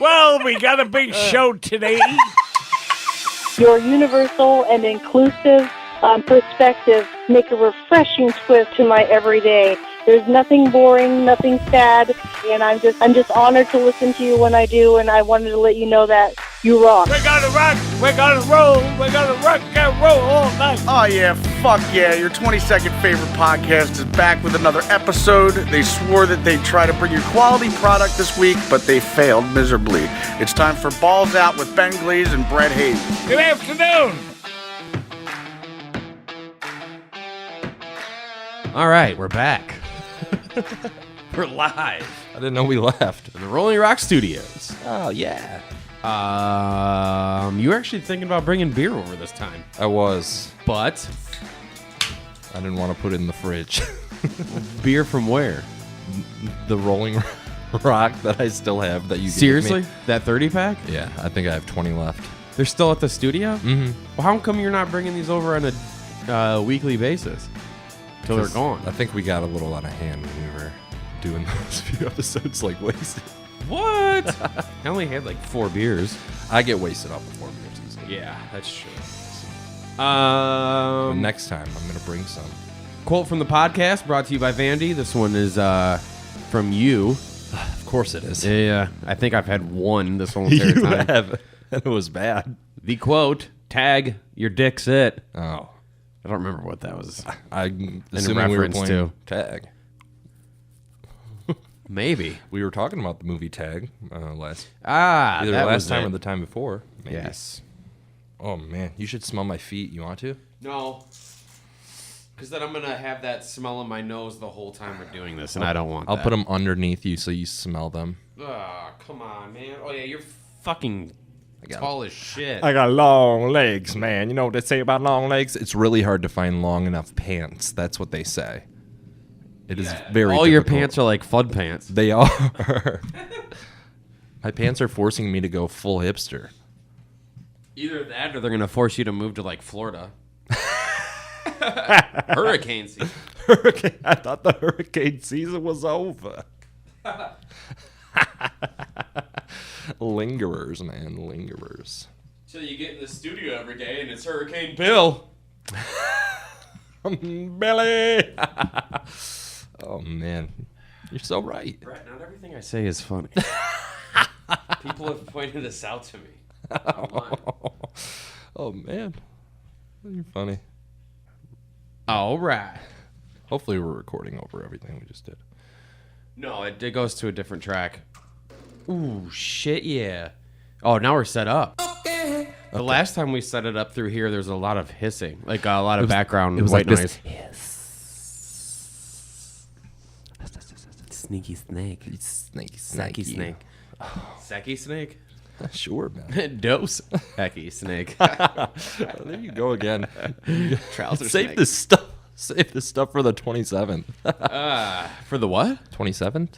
Well, we got a big show today. Your universal and inclusive perspective make a refreshing twist to my everyday. There's nothing boring, nothing sad, and I'm just honored to listen to you when I do, and I wanted to let you know that you rock. We're gonna rock, we're gonna roll, we're gonna rock and roll all night. Oh yeah, fuck yeah. Your 22nd favorite podcast is back with another episode. They swore that they'd try to bring you quality product this week, but they failed miserably. It's time for Balls Out with Ben Glaze and Brett Haze. Good afternoon. All right, we're back. We're live I didn't know we left. in the Rolling Rock Studios. Oh, yeah. You were actually thinking about bringing beer over this time, I was. but I didn't want to put it in the fridge. beer from where? The Rolling Rock that I still have that you gave Seriously? me. That 30-pack? Yeah, I think I have 20 left. They're still at the studio? Mm-hmm. Well, how come you're not bringing these over on a weekly basis? Till they're gone. I think we got a little out of hand when we were doing those few episodes like wasted. What? I only had like 4 beers. I get wasted off before beer season. Yeah, that's true. But next time, I'm going to bring some. Quote from the podcast brought to you by Vandy. This one is from you. Of course it is. Yeah, I think I've had one this whole entire You time. have. And it was bad. The quote, tag, your dick's it. Oh. I don't remember what that was. I'm assuming we were reference playing to. Tag. Maybe. We were talking about the movie Tag last Either either that last was time it. or the time before. Maybe. Yes. Oh man, you should smell my feet. You want to? No. Because then I'm going to have that smell in my nose the whole time we're doing this, and I don't want I'll that. put them underneath you so you smell them. Ah, come on, man. Oh, yeah, you're fucking got tall as shit. I got long legs, man. You know what they say about long legs? It's really hard to find long enough pants. That's what they say. It is very All your difficult. pants are like flood pants. They are. My pants are forcing me to go full hipster. Either that or they're going to force you to move to, like, Florida. Hurricane season. I thought the hurricane season was over. Lingerers, man. Lingerers. Till you get in the studio every day and it's Hurricane Bill. Billy! Oh, man. You're so right. Brett, not everything I say is funny. People have pointed this out to me. Oh, man. You're funny. All right. Hopefully we're recording over everything we just did. No, it goes to a different track. Ooh, shit, yeah. Oh, now we're set up. Okay. The last time we set it up through here, there's a lot of hissing, like a lot of background white noise. Sneaky snake. Sneaky, Sacky snake. Sacky snake? Sure, man. Dose. Hacky snake. There you go again. Trouser Save snake. this stuff. Save this stuff for the 27th. For the what? 27th?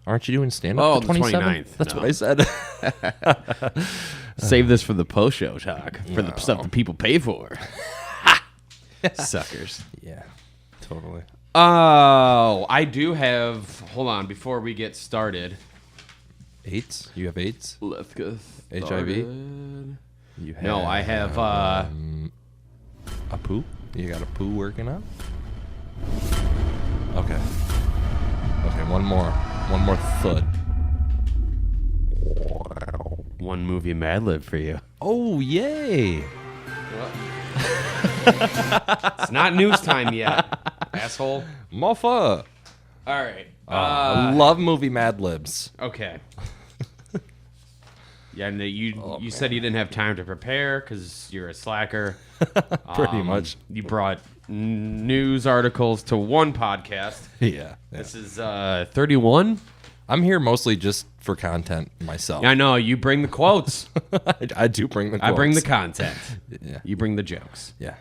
Aren't you doing stand-up? Oh, the the 27th? 29th. That's No. what I said. Save this for the post-show talk. For the stuff that people pay for. Suckers. Yeah, totally. Oh, I do have... Hold on, before we get started. AIDS? You have AIDS? Let's go HIV? started. You have, No, I have... a poo? You got a poo working up? Okay. Okay, one more thud. one movie Mad Lib for you. Oh, yay! It's not news time yet, asshole. Muffa! All right. I love movie Mad Libs. Okay. Yeah, no, you said you didn't have time to prepare because you're a slacker. Pretty much. You brought news articles to one podcast. Yeah. This is 31. I'm here mostly just for content myself. I know you bring the quotes. I do bring the quotes. I bring the content. Yeah. You bring the jokes. Yeah.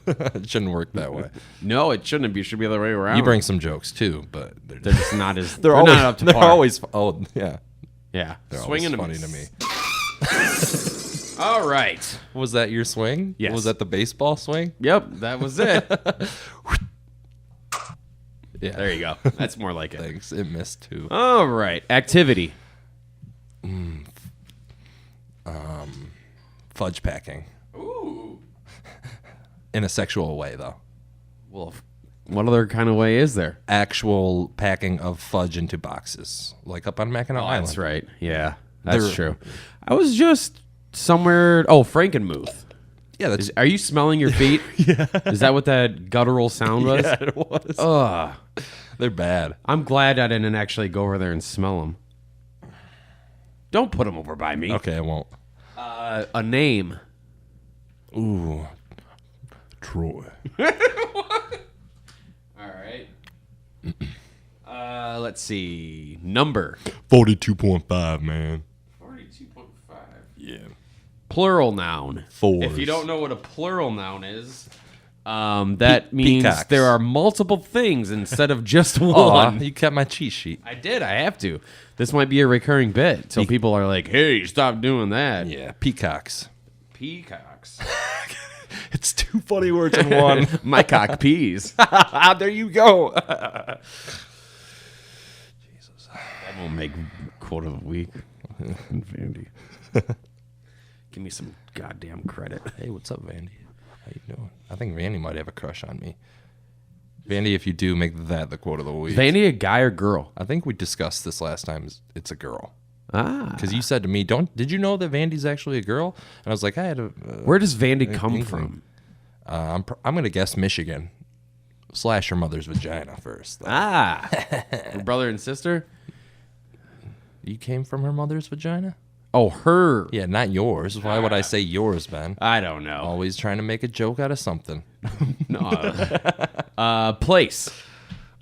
It shouldn't work that way. No, it shouldn't be. It should be the other way around. You bring some jokes too, but They're just not as. they're not always up to they're par. always oh yeah. Yeah. They're Swinging always to funny me. to me. All right. Was that your swing? Yes. Was that the baseball swing? Yep, that was it. Yeah. There you go. That's more like it. Thanks. It missed too. All right. Activity. Fudge packing. Ooh. In a sexual way, though. Well, what other kind of way is there? Actual packing of fudge into boxes, like up on Mackinac Island. That's right. Yeah, that's They're- true. I was just somewhere. Oh, Frankenmuth. Yeah, that's Are you smelling your feet? Yeah. Is that what that guttural sound was? yeah, it was. Ugh. They're bad. I'm glad I didn't actually go over there and smell them. Don't put them over by me. Okay, I won't. A name. Ooh, Troy. All right. Let's see. Number. 42.5, man. 42.5. Yeah. Plural noun. Fours. If you don't know what a plural noun is, that means peacocks. there are multiple things instead of just one. Aw, you kept my cheat sheet. I did. I have to. This might be a recurring bit. So people are like, hey, stop doing that. Yeah, peacocks. Peacocks. It's 2 funny words in one. My cock peas. There you go. That won't make quote of the week. Vandy. Give me some goddamn credit. Hey, what's up, Vandy? How you doing? I think Vandy might have a crush on me. Vandy, if you do, make that the quote of the week. Vandy a guy or girl? I think we discussed this last time. It's a girl. Ah. Because you said to me, did you know that Vandy's actually a girl? And I was like, I had a... Where does Vandy come inkling. from? I'm going to guess Michigan. / her mother's vagina first. Though. Ah. Her brother and sister? You came from her mother's vagina? Oh, her. Yeah, not yours. Why would I say yours, Ben? I don't know. Always trying to make a joke out of something. No. Place.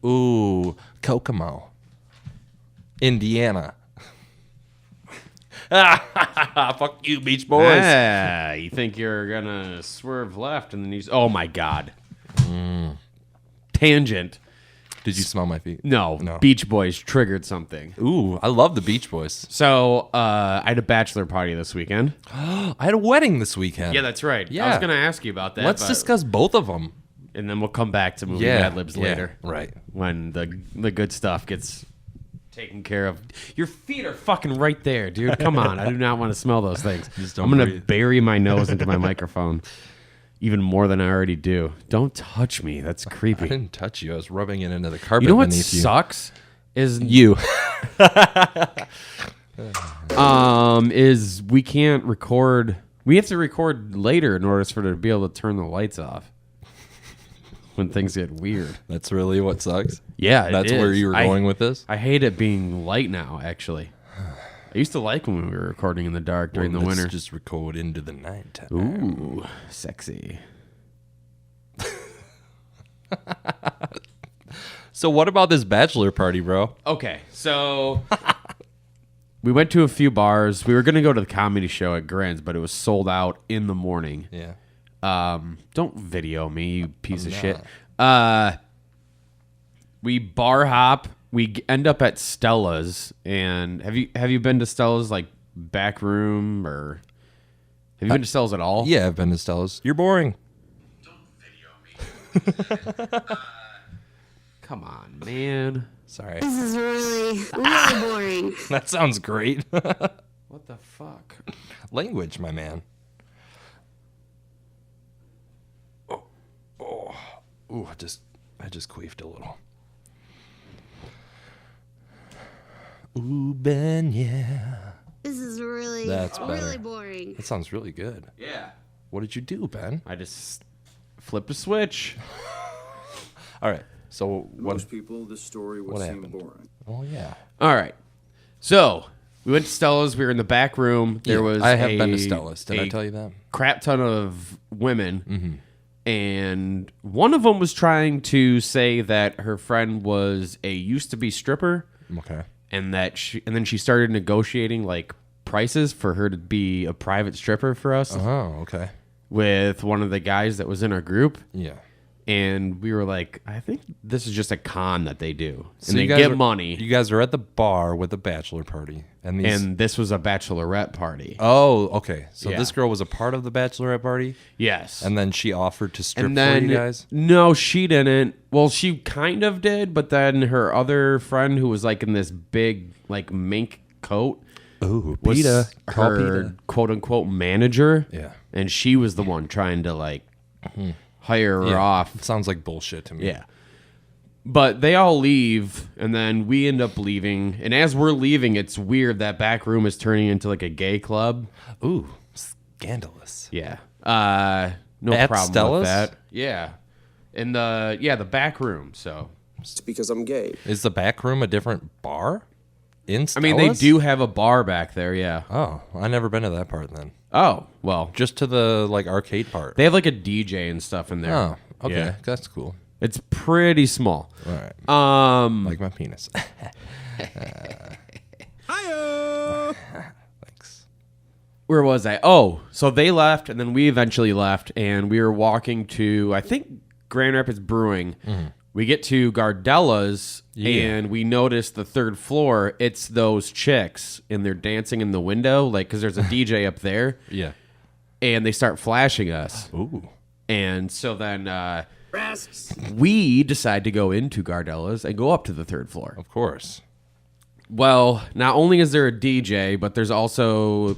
Ooh, Kokomo. Indiana. Fuck you, Beach Boys. Ah, you think you're going to swerve left and then you... Oh, my God. Tangent. Did you smell my feet? No. Beach Boys triggered something. Ooh, I love the Beach Boys. So, I had a bachelor party this weekend. I had a wedding this weekend. Yeah, that's right. Yeah. I was going to ask you about that. Let's but- discuss both of them. And then we'll come back to movie Mad Libs later. Right. When the good stuff gets taken care of. Your feet are fucking right there, dude. Come on. I do not want to smell those things. Just don't I'm going to breathe. bury my nose into my microphone even more than I already do. Don't touch me. That's I creepy. didn't touch you. I was rubbing it into the carpet You know what beneath you. sucks? Is You. is we can't record. We have to record later in order for to be able to turn the lights off when things get weird. That's really what sucks? Yeah, That's where you were going with this? I hate it being light now, actually. I used to like when we were recording in the dark during the winter. Let's just record into the night. Ooh, sexy. So what about this bachelor party, bro? Okay, so we went to a few bars. We were going to go to the comedy show at Grins, but it was sold out in the morning. Yeah. Don't video me, you piece I'm of shit. We bar hop. We end up at Stella's. And have you been to Stella's like back room or have you been to Stella's at all? Yeah, I've been to Stella's. You're boring. Don't video me. Come on, man. Sorry. This is really boring. That sounds great. What the fuck? Language, my man. Ooh, I just queefed a little. Ooh, Ben, yeah. This is really, That's better. really boring. That sounds really good. Yeah. What did you do, Ben? I just flipped a switch. All right. So Most people, this story would what seem happened? boring. Oh yeah. All right. So we went to Stella's. We were in the back room. There was I have been to Stella's. Did I a tell you that? crap ton of women. And one of them was trying to say that her friend was a used to be stripper, Okay. and then she started negotiating like prices for her to be a private stripper for us Oh, okay. with one of the guys that was in our group. Yeah. And we were like, I think this is just a con that they do. So And they you guys get are- money. You guys are at the bar with a bachelor party, And this was a bachelorette party. Oh, okay. So Yeah. this girl was a part of the bachelorette party, Yes. and then she offered to strip And then, for you guys. no, she didn't. Well, she kind of did, but then her other friend who was like in this big like mink coat Ooh, was PETA. Call her PETA. quote unquote manager. Yeah. And she was the one trying to like hire her Yeah. off. It sounds like bullshit to me. Yeah. But they all leave, and then we end up leaving. And as we're leaving, it's weird that back room is turning into like a gay club. Ooh, scandalous. Yeah. No At problem Stella's? with that. Yeah. In the back room. So It's because I'm gay. Is the back room a different bar? In I mean, they Stella's? do have a bar back there. Yeah. Oh, I never been to that part then. Oh well, Just to the like arcade part. they have like a DJ and stuff in there. Oh, okay, Yeah. that's cool. It's pretty small. All right, like my penis. Thanks. Where was I? Oh, so they left, and then we eventually left, and we were walking to, I think, Grand Rapids Brewing. We get to Gardella's, and we notice the third floor. It's those chicks, and they're dancing in the window, like, because there's a DJ up there, Yeah. and they start flashing us. Ooh. And so then we decide to go into Gardella's and go up to the third floor. Of course. Well, not only is there a DJ, but there's also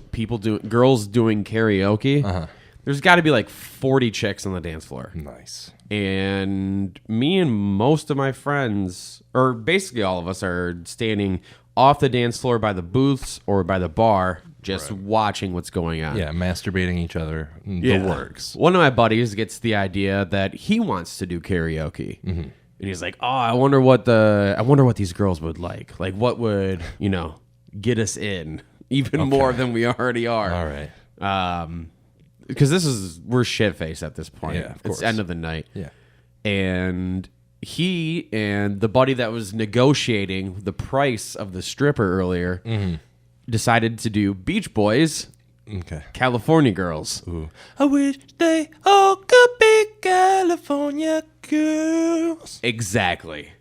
girls doing karaoke. There's got to be like 40 chicks on the dance floor. Nice. And me and most of my friends, or basically all of us, are standing off the dance floor by the booths or by the bar, just watching what's going on. Yeah, masturbating each other. The works. One of my buddies gets the idea that he wants to do karaoke. And he's like, "Oh, I wonder what these girls would like. Like, what would get us in even more than we already are." All right. Because we're shit faced at this point. Yeah, of It's course. end of the night. Yeah. And he and the buddy that was negotiating the price of the stripper earlier decided to do Beach Boys, Okay. California Girls. Ooh. I wish they all could be California girls. Exactly.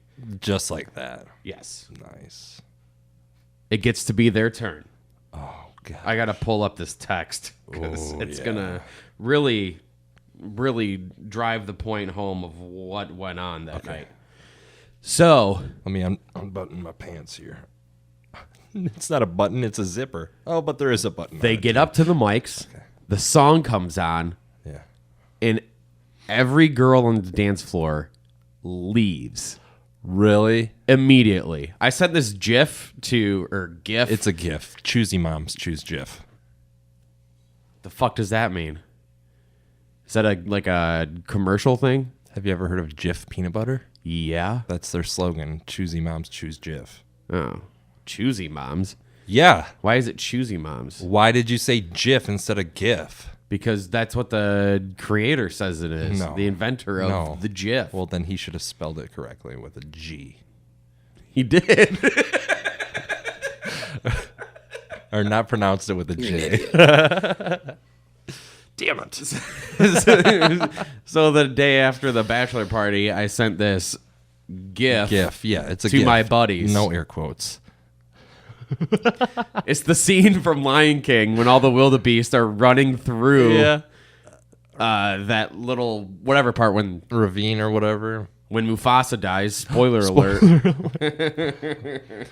Just like that. Yes. Nice. It gets to be their turn. Oh, God. I got to pull up this text because it's yeah. going to really, really drive the point home of what went on that night. So, Let me unbutton my pants here. It's not a button, it's a zipper. Oh, but there is a button. they on it, get too. up to the mics. The song comes on, Yeah. and every girl on the dance floor leaves Really? immediately. I sent this GIF GIF. It's a GIF. Choosy moms choose GIF. The fuck does that mean? Is that a commercial thing? Have you ever heard of Jif peanut butter? Yeah. That's their slogan. Choosy moms choose Jif. Oh, choosy moms. Yeah. Why is it choosy moms? Why did you say Jif instead of GIF? Because that's what the creator says it is. No. The inventor of No. the GIF. Well, then he should have spelled it correctly with a G. He did. Or not pronounced it with a J. Damn it. So the day after the bachelor party, I sent this GIF. GIF. Yeah, it's a To GIF. my buddies. No air quotes. It's the scene from Lion King when all the wildebeest are running through that little whatever part when Ravine or whatever. Mufasa dies. Spoiler alert.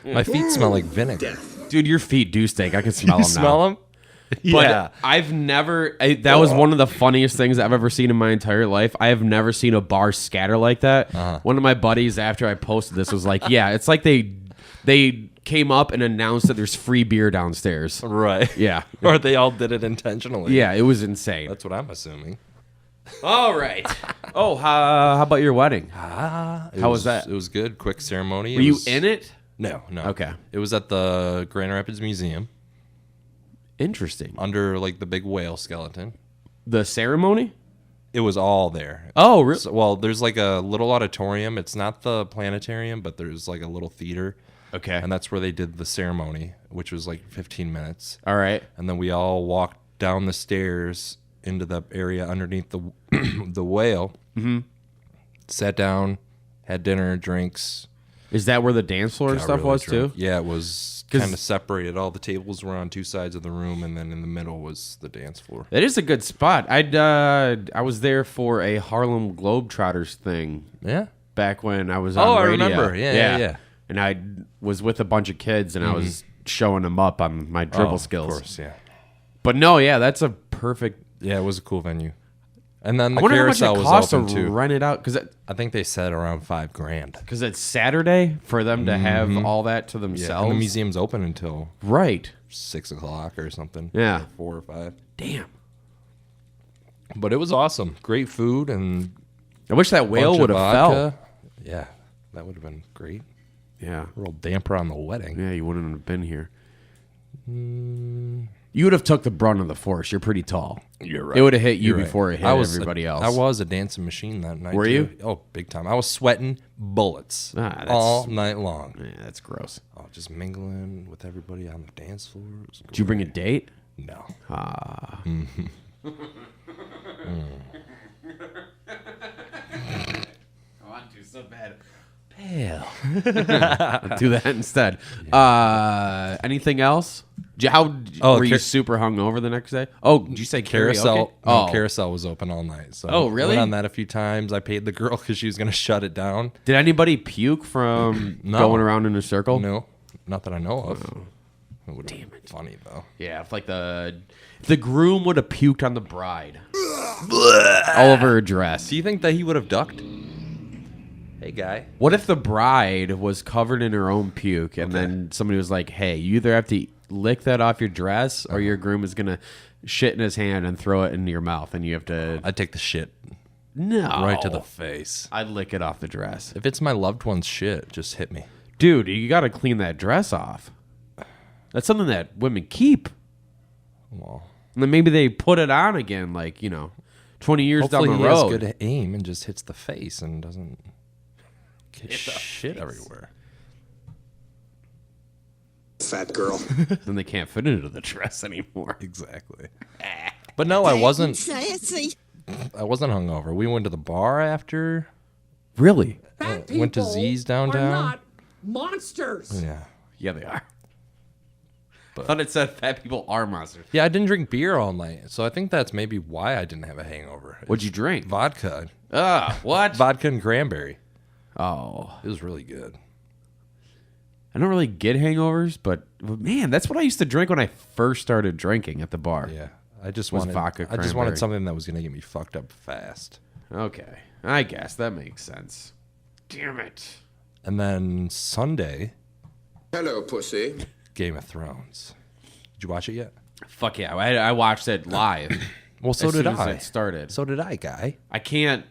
My feet smell like vinegar. Dude, your feet do stink. I can smell them now. Smell them? But Yeah. I've never. That was one of the funniest things I've ever seen in my entire life. I have never seen a bar scatter like that. One of my buddies, after I posted this, was like, "Yeah, it's like they came up and announced that there's free beer downstairs." Right. Yeah, Or they all did it intentionally. yeah, it was insane. That's what I'm assuming. All right. Oh, how about your wedding? How was that? It was good. Quick ceremony. Were you in it? No. Okay. It was at the Grand Rapids Museum Interesting. under like the big whale skeleton. The ceremony? It was all there. Oh, really? So, well, there's like a little auditorium. It's not the planetarium, but there's like a little theater. Okay. And that's where they did the ceremony, which was like 15 minutes. All right. And then we all walked down the stairs into the area underneath the the whale. Mm-hmm. Sat down, had dinner, drinks. Is that where the dance floor and got stuff really was drunk. too? Yeah, it was kind of separated. All the tables were on two sides of the room, and then in the middle was the dance floor. That is a good spot. I was there for a Harlem Globetrotters thing. Yeah. Back when I was on Oh, I radio. remember. Yeah. And I was with a bunch of kids, and I was showing them up on my dribble skills. Of course, yeah. But no, yeah, that's a perfect. Yeah, it was a cool venue. And then the I wonder how much carousel it was costs to open too. rent it out because I think they said around $5,000. because it's Saturday for them to have all that to Yeah, themselves. and the museum's open until Right. 6 o'clock or something. Yeah. 4 or 5. Damn. But it was awesome. Great food and I wish that whale bunch would of have fell. vodka. Yeah, that would have been great. Yeah. A real damper on the wedding. Yeah, you wouldn't have been here. You would have took the brunt of the force. You're pretty tall. You're right. It would have hit you You're right. before it hit everybody else. I was a dancing machine that night. Were too. you? Oh, big time. I was sweating bullets That's- all night long. Yeah, that's gross. Oh, just mingling with everybody on the dance floor. It was Did you bring a date? No. Ah. I want to so bad. Pale. Do that instead. Anything else? Were you super hungover the next day? Oh, did you say Carousel. karaoke? No, Oh, Carousel was open all night. So Oh, I really? went on that a few times. I paid the girl because she was going to shut it down. did anybody puke from No. going around in a circle? No, not that I know of. It would have been funny though. Yeah, if the groom would have puked on the bride, all over her dress. Do you think that he would have ducked? Hey, guy. What if the bride was covered in her own puke, and then somebody was like, "Hey, you either have to lick that off your dress, or your groom is gonna shit in his hand and throw it into your mouth, and you have to I'd take the shit no right to the face. I'd lick it off the dress, If it's my loved one's shit, just hit me. dude. You got to clean that dress off. That's something that women keep, Well, and then maybe they put it on again, 20 years hopefully down he the road. has good aim and just hits the face and doesn't get shit everywhere. Fat girl. Then they can't fit into the dress anymore. Exactly. But no, I wasn't. Sassy. I wasn't hungover. We went to the bar after. Really? Went to Z's downtown. monsters. Yeah. Yeah, they are. I thought it said fat people are monsters. Yeah, I didn't drink beer all night, so I think that's maybe why I didn't have a hangover. What'd you drink? Vodka. What? Vodka and cranberry. Oh, It was really good. I don't really get hangovers, but man, that's what I used to drink when I first started drinking at the bar. Yeah. I just Was wanted vodka I just cranberry. wanted something that was going to get me fucked up fast. Okay, I guess that makes sense. Damn it. And then Sunday, Hello, pussy. Game of Thrones. Did you watch it yet? Fuck yeah, I watched it live. Well, so as did soon as I. it started. So did I, guy. I can't.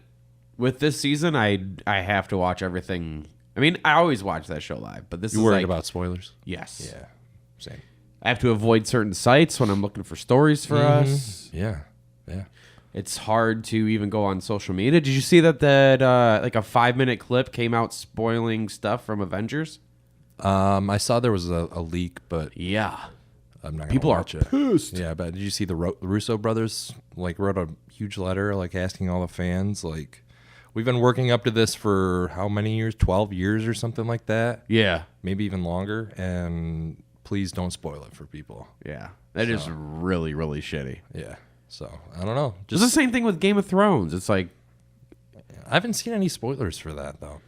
With this season, I have to watch everything. I mean, I always watch that show live, but this You is worried like, about spoilers? yes. Yeah. Same. I have to avoid certain sites when I'm looking for stories for us. Yeah. Yeah. It's hard to even go on social media. Did you see that like a 5-minute clip came out spoiling stuff from Avengers? I saw there was a leak, but Yeah. I'm not gonna People are watch it. pissed. Yeah, but did you see the Russo brothers wrote a huge letter asking all the fans we've been working up to this for how many years? 12 years or something like that. Yeah. Maybe even longer, and please don't spoil it for people. Yeah. That is really, really shitty. Yeah. So, I don't know. It's the same thing with Game of Thrones. It's like, I haven't seen any spoilers for that though.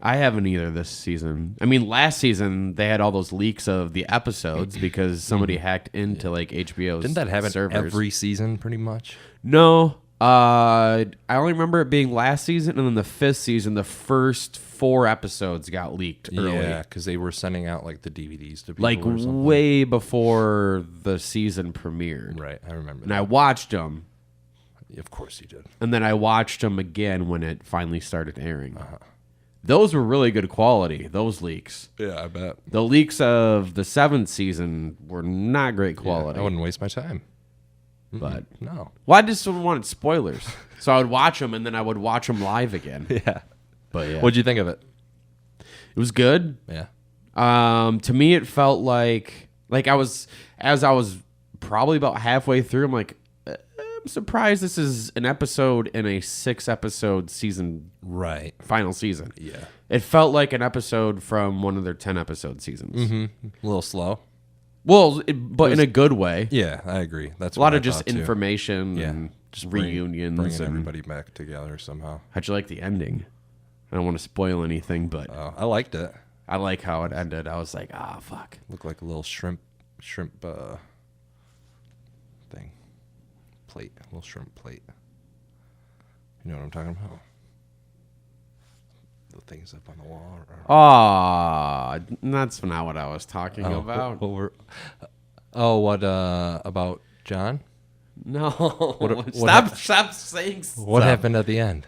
I haven't either this season. I mean, last season they had all those leaks of the episodes because somebody hacked into HBO's Didn't that happen servers. every season pretty much? No. I only remember it being last season, and then the 5th season, the first 4 episodes got leaked early. Yeah, because they were sending out the DVDs to people or something. Way before the season premiered. Right, I remember And that. I watched them, Of course you did. and then I watched them again when it finally started airing. Those were really good quality, those leaks. Yeah, I bet. The leaks of the 7th season were not great quality. I wouldn't waste my time. But No. well, I just wanted spoilers. So I would watch them, and then I would watch them live again. Yeah. But yeah, What'd you think of it? it was good. Yeah. To me, it felt like I was probably about halfway through. I'm like, I'm surprised this is an episode in a 6-episode season, Right. final season. Yeah. It felt like an episode from one of their 10-episode seasons. Mm-hmm. A little slow. Well, but in a good way. Yeah, I agree. That's A lot what of I just thought, too. information and Just reunions. bringing and everybody back together somehow. how'd you like the ending? I don't want to spoil anything, but I liked it. I like how it ended. I was like, fuck. Looked like a little shrimp thing. Plate. A little shrimp plate. You know what I'm talking about? The things up on the wall. That's not what I was talking about. What about John? No. What Stop saying stuff. What happened at the end?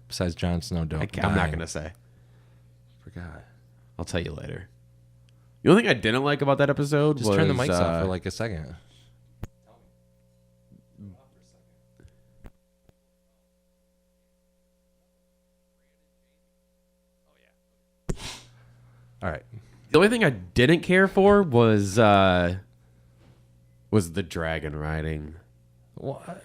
Besides Jon Snow, I'm not dying? going to say. Forgot. I'll tell you later. The only thing I didn't like about that episode Just was... turn the mics off for like a second. All right. The only thing I didn't care for was the dragon riding. What?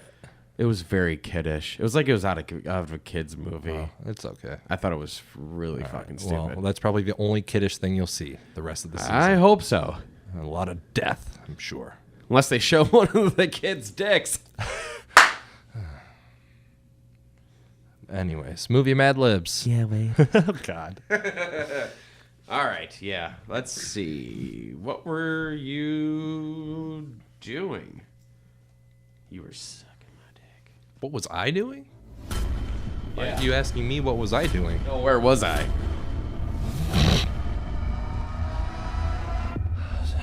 It was very kiddish. It was like it was out of a kid's movie. Oh, it's okay. I thought it was really fucking stupid. Well, that's probably the only kiddish thing you'll see the rest of the season. I hope so. A lot of death, I'm sure. Unless they show one of the kids' dicks. Anyways, movie Mad Libs. Yeah, wait. Oh, God. All right, yeah. Let's see. What were you doing? You were sucking my dick. What was I doing? Why Yeah. are you asking me what was I doing? Oh, where was I?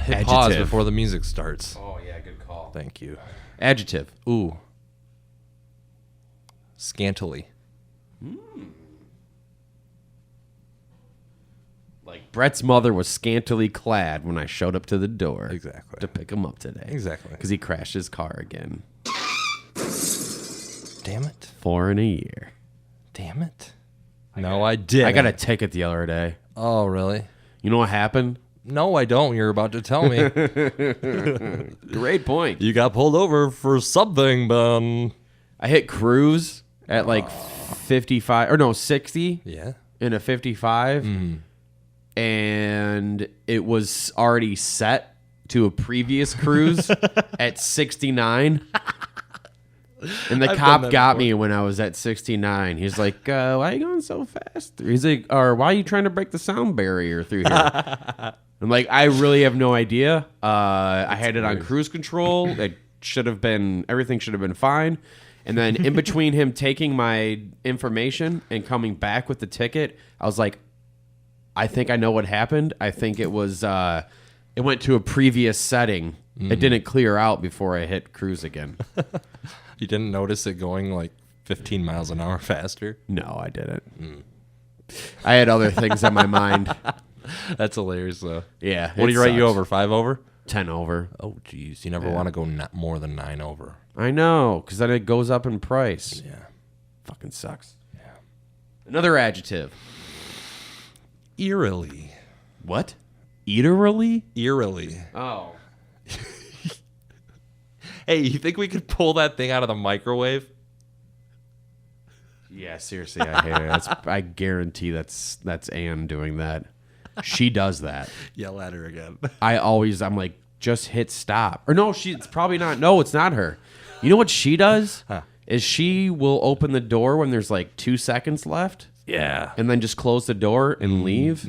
Hit pause Adjective. before the music starts. Oh, yeah, good call. Thank you. Adjective. Ooh. Scantily. Like Brett's mother was scantily clad when I showed up to the door. Exactly. To pick him up today. Exactly. Because he crashed his car again. Damn it. 4 in a year. Damn it. No, I did. I got a ticket the other day. Oh, really? You know what happened? No, I don't. You're about to tell me. Great point. You got pulled over for something, Ben. I hit cruise at like 55 or no 60 Yeah. in a 55 and it was already set to a previous cruise at 69 and the I've done cop that got before. me when I was at 69. He's like, why are you going so fast? He's like, or why are you trying to break the sound barrier through here? I'm like, I really have no idea. I had it on cruise control. It should have been, everything should have been fine. And then in between him taking my information and coming back with the ticket, I was like, I think I know what happened. I think it was, it went to a previous setting. It didn't clear out before I hit cruise again. You didn't notice it going like 15 miles an hour faster? No, I didn't. I had other things on my mind. That's hilarious, though. Yeah. What do you write you over? 5 over? 10 over. Oh, geez. You never want to go more than 9 over. I know, because then it goes up in price. Yeah. Fucking sucks. Yeah. Another adjective. Eerily. What? Eaterly? Eerily. Oh. Hey, you think we could pull that thing out of the microwave? Yeah, seriously, I hate it. I guarantee that's Anne doing that. She does that. Yell at her again. I'm like, just hit stop. Or no, it's probably not. No, it's not her. You know what she does? Is she will open the door when there's like 2 seconds left. Yeah. And then just close the door and leave.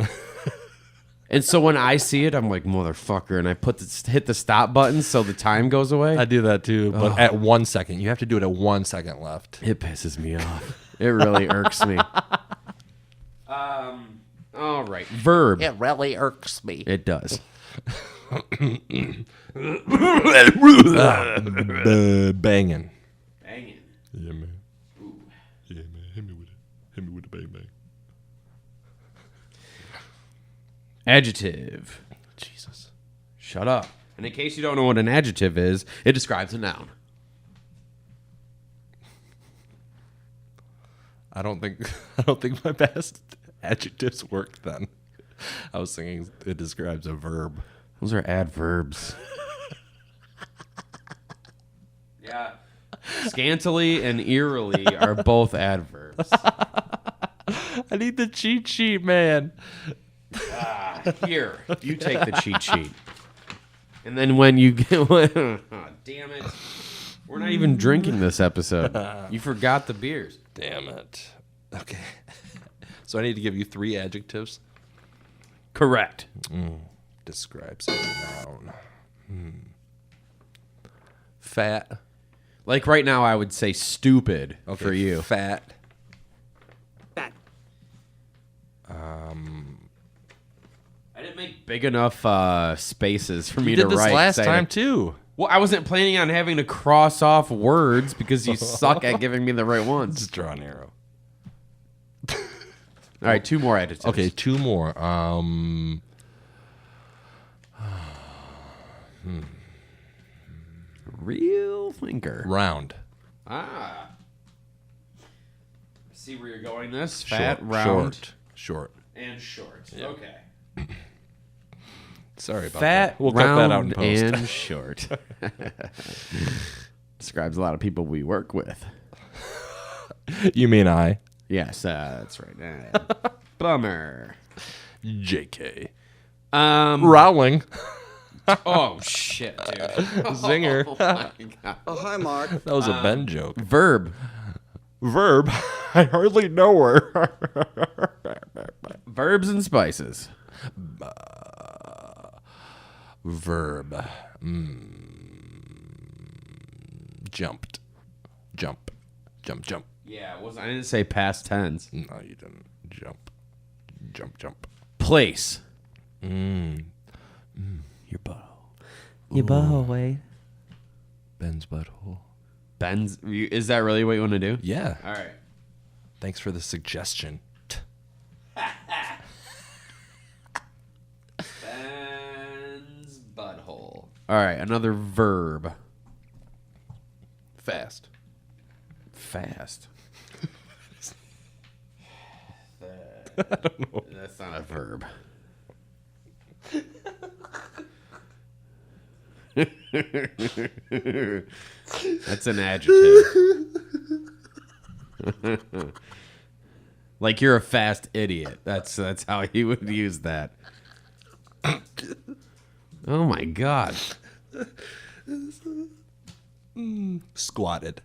And so when I see it, I'm like, motherfucker. And I hit the stop button so the time goes away. I do that too, but at 1 second. You have to do it at 1 second left. It pisses me off. It really irks me. All right. Verb. It really irks me. It does. Banging. Banging. Yeah, man. Yeah, man. Hit me with a bang bang. Adjective. Jesus. Shut up. And in case you don't know what an adjective is, it describes a noun. I don't think my best adjectives work then. I was thinking it describes a verb. Those are adverbs. Yeah. Scantily and eerily are both adverbs. I need the cheat sheet, man. Here, you take the cheat sheet. And then when you get... oh, damn it. We're not even drinking this episode. You forgot the beers. Damn it. Okay. So I need to give you 3 adjectives. Correct. Describes a noun. Fat. Like right now, I would say stupid for you. Fat. I didn't make big enough spaces for me You to did this write. last saying time, it. too. Well, I wasn't planning on having to cross off words because you suck at giving me the right ones. Just draw an arrow. All right, 2 more adjectives. Okay, 2 more. Real thinker. Round. Ah. See where you're going this? Fat, round, Short. and short. Yeah. Okay. Sorry about Fat, that. We'll round, cut that out in post. and short. Describes a lot of people we work with. You mean I? Yes, that's right. Bummer. JK. Rowling. Oh, shit, dude. Zinger. Oh, my God. Oh, hi, Mark. That was a Ben joke. Verb. I hardly know her. Verbs and spices. Verb. Jumped. Jump. Yeah, I didn't say past tense. No, you didn't. Jump. Place. Your butthole. Your butthole, Wade. Ben's butthole. Is that really what you want to do? Yeah. All right. Thanks for the suggestion. Ben's butthole. All right, another verb. Fast. I don't know. That's not a verb. That's an adjective. Like you're a fast idiot. That's how he would use that. Oh my God. Squatted.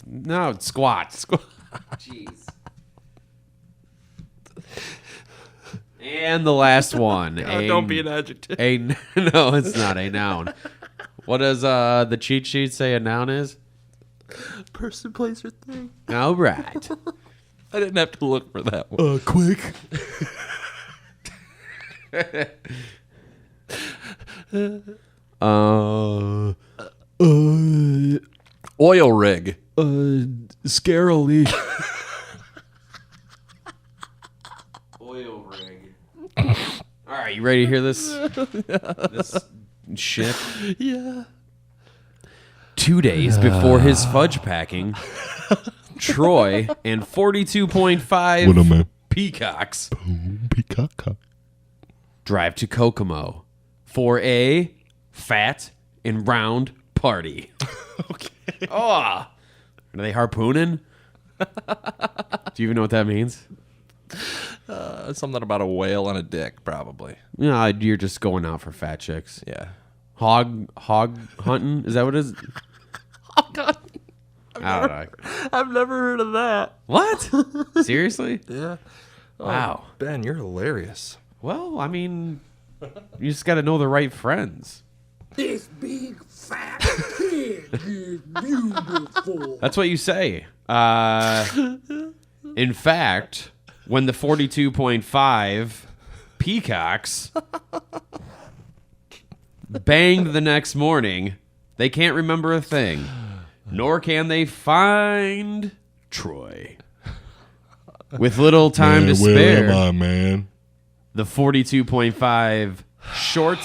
No, squat. Jeez. And the last one. Don't be an adjective. No, it's not a noun. What does the cheat sheet say a noun is? Person, place, or thing. All right. I didn't have to look for that one. Quick. Oil rig. Scarily. Oil rig. All right, you ready to hear this? This shit. Yeah. 2 days before his fudge packing, Troy and 42.5 peacocks drive to Kokomo for a fat and round party. Okay. Oh, are they harpooning? Do you even know what that means? Something about a whale and a dick, probably. No, you're just going out for fat chicks. Yeah. Hog hunting? Is that what it is? Oh, God. I don't know. I've never heard of that. What? Seriously? Yeah. Wow. Ben, you're hilarious. Well, I mean, you just got to know the right friends. This big fat pig is beautiful. That's what you say. In fact, when the 42.5 peacocks banged the next morning, they can't remember a thing, nor can they find Troy. With little time to spare, Where am I, man? the 42.5 short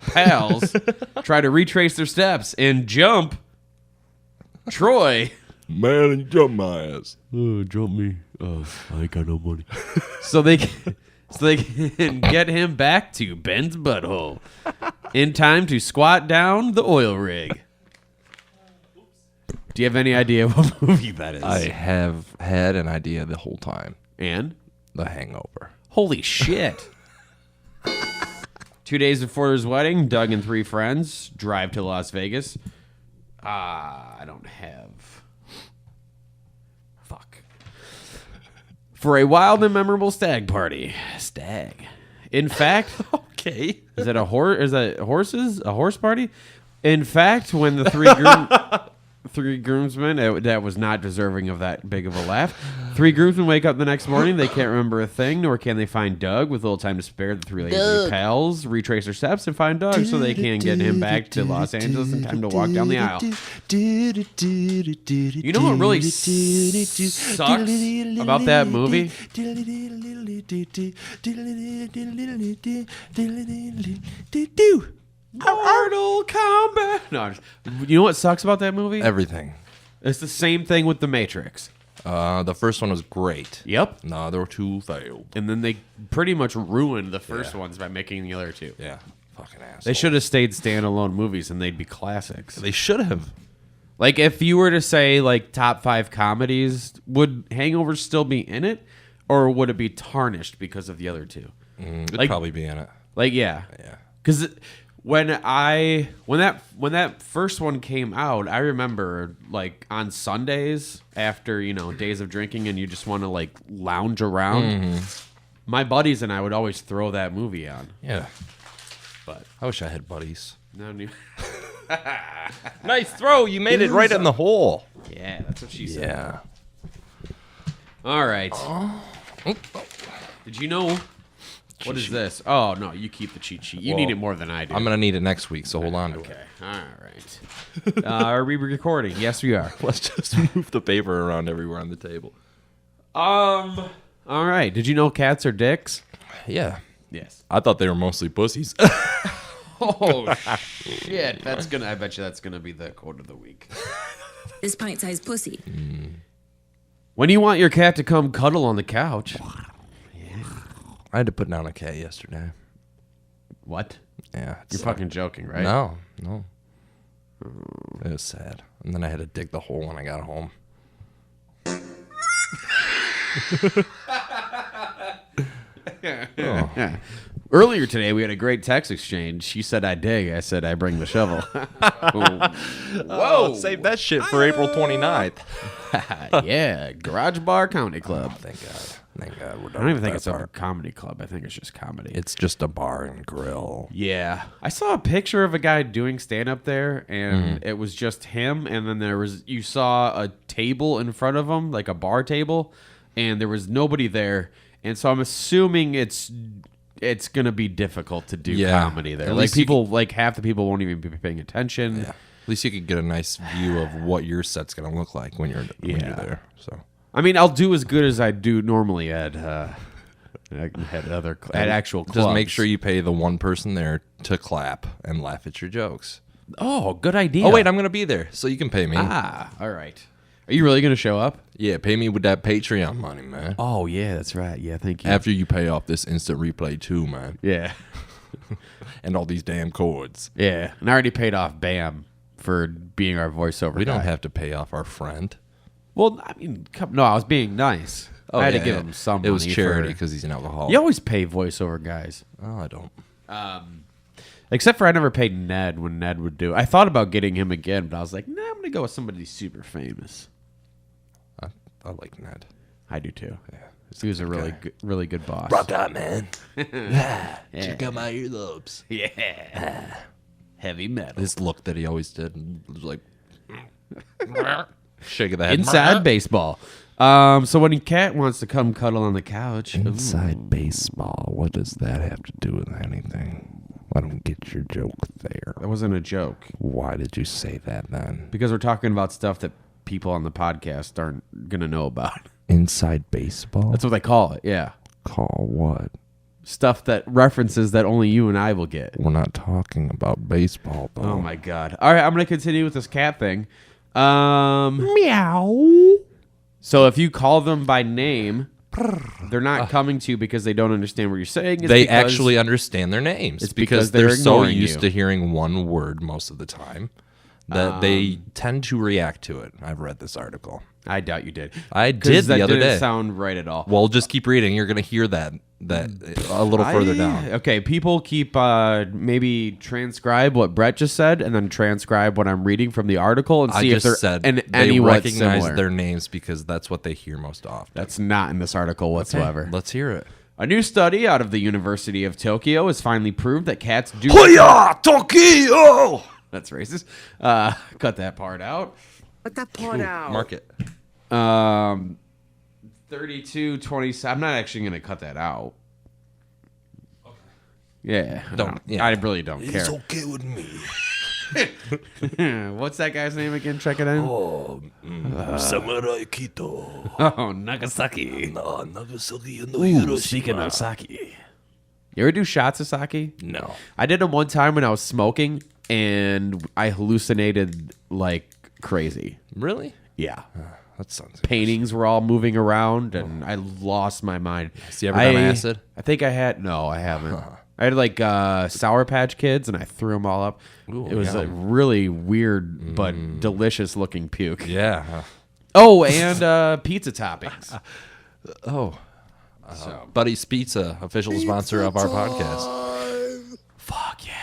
pals try to retrace their steps and jump Troy. Man, you jump my ass. Jump me. I ain't got no money. so they can get him back to Ben's butthole in time to squat down the oil rig. Do you have any idea what movie that is? I have had an idea the whole time. And? The Hangover. Holy shit. 2 days before his wedding, Doug and 3 friends drive to Las Vegas. I don't have... Fuck. For a wild and memorable stag party. Stag. In fact... Okay. Is it a horse? Is that horses? A horse party? In fact, when the three groomsmen, that was not deserving of that big of a laugh. 3 groomsmen wake up the next morning. They can't remember a thing, nor can they find Doug. With little time to spare, the 3 lazy pals retrace their steps and find Doug so they can get him back to Los Angeles in time to walk down the aisle. You know what really sucks about that movie? Mortal Kombat. No, you know what sucks about that movie? Everything. It's the same thing with The Matrix. The first one was great. Yep. No, there were 2 failed. And then they pretty much ruined the first ones by making the other 2. Yeah. Fucking ass. They should have stayed standalone movies and they'd be classics. They should have. Like, if you were to say, like, top 5 comedies, would Hangover still be in it? Or would it be tarnished because of the other 2? It'd Like- probably be in it. Like, yeah. Yeah. Because when that first one came out, I remember, like, on Sundays after, days of drinking and you just want to, like, lounge around, my buddies and I would always throw that movie on. Yeah. But I wish I had buddies. no need. Nice throw. You made it right in the hole. Yeah, that's what she said. Yeah. All right. Did you know? What is this? Oh, no, you keep the cheat sheet. You need it more than I do. I'm going to need it next week, so hold on to Okay, it. all right. Are we recording? Yes, we are. Let's just move the paper around everywhere on the table. All right. Did you know cats are dicks? Yeah. Yes. I thought they were mostly pussies. Oh, shit. I bet you that's going to be the quote of the week. This pint-sized pussy. When you want your cat to come cuddle on the couch. I had to put down a cat yesterday. What? Yeah. You're fucking joking, right? No. It was sad. And then I had to dig the hole when I got home. Yeah. Earlier today, we had a great text exchange. She said, I dig. I said, I bring the shovel. Whoa! Save that shit for April 29th. Yeah. Garage Bar Comedy Club. Thank God. Thank God. We're done I don't even with think that it's a part. comedy club. I think it's just comedy. It's just a bar and grill. Yeah. I saw a picture of a guy doing stand-up there, and it was just him, and then you saw a table in front of him, like a bar table, and there was nobody there. And so I'm assuming it's going to be difficult to do comedy there. At Like, least half the people won't even be paying attention. Yeah. At least you could get a nice view of what your set's going to look like when you're there. So I mean, I'll do as good as I do normally at actual clubs. just make sure you pay the one person there to clap and laugh at your jokes. Oh, good idea. Oh, wait, I'm going to be there, so you can pay me. all right. Are you really going to show up? Yeah, pay me with that Patreon money, man. Oh, yeah, that's right. Yeah, thank you. After you pay off this instant replay too, man. Yeah. And all these damn chords. Yeah. And I already paid off Bam for being our voiceover We guy. don't have to pay off our friend. Well, I mean, I was being nice. I had to give him some money. It was charity for- because he's an alcoholic. You always pay voiceover guys. Oh, I don't. Except for I never paid Ned when Ned would do it. I thought about getting him again, but I was like, nah, I'm going to go with somebody super famous. I like Ned. I do too. Yeah, He was a really guy. really good boss. Rock that, man. Check out my earlobes. Yeah. Heavy metal. His look that he always did was like shaking the head. Inside baseball. So when your cat wants to come cuddle on the couch. Inside baseball. What does that have to do with anything? I don't get your joke there. That wasn't a joke. Why did you say that then? Because we're talking about stuff that people on the podcast aren't going to know about. Inside baseball? That's what they call it, yeah. Call what? Stuff that references that only you and I will get. We're not talking about baseball, though. Oh, my God. All right, I'm going to continue with this cat thing. Meow. So if you call them by name, they're not coming to you because they don't understand what you're saying. It's They because- actually understand their names. It's because because they're they're so ignoring used you. to hearing one word most of the time that they tend to react to it. I've read this article. I doubt you did. I did the other day. That didn't sound right at all. Well, just keep reading. You're going to hear that a little further down. Okay, people keep maybe transcribe what Brett just said and then transcribe what I'm reading from the article and see if they're they any recognize similar. their names because that's what they hear most often. That's not in this article whatsoever. Okay, let's hear it. A new study out of the University of Tokyo has finally proved that cats do... Hoya, Tokyo! That's racist. Cut that part out. Put that part out. Mark it. 32:27. I'm not actually going to cut that out. Yeah. Yeah. I really don't care. It's okay with me. What's that guy's name again? Check it in. Samurai Kito. Oh, Nagasaki. No, Nagasaki and Ooh, speaking of sake. You ever do shots of sake? No. I did them one time when I was smoking, and I hallucinated like crazy. Really? Yeah. That sounds Paintings were all moving around, and I lost my mind. So you ever done acid? I think I had. No, I haven't. I had like Sour Patch Kids, and I threw them all up. Ooh, it was yum. a really weird but delicious looking puke. Yeah. Oh, and pizza toppings. Oh. Buddy's Pizza, official sponsor of our podcast. Fuck yeah.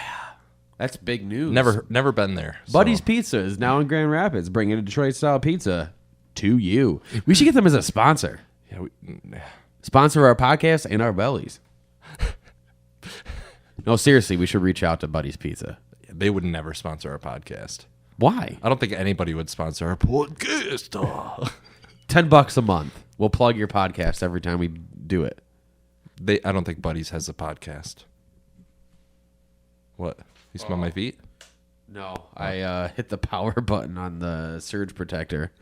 That's big news. Never been there. so- Buddy's Pizza is now in Grand Rapids, bringing a Detroit-style pizza to you. We should get them as a sponsor. Yeah, Sponsor our podcast and our bellies. No, seriously, we should reach out to Buddy's Pizza. they would never sponsor our podcast. Why? I don't think anybody would sponsor our podcast. $10 a month. We'll plug your podcast every time we do it. I don't think Buddies has a podcast. What? You smell my feet? No, I hit the power button on the surge protector.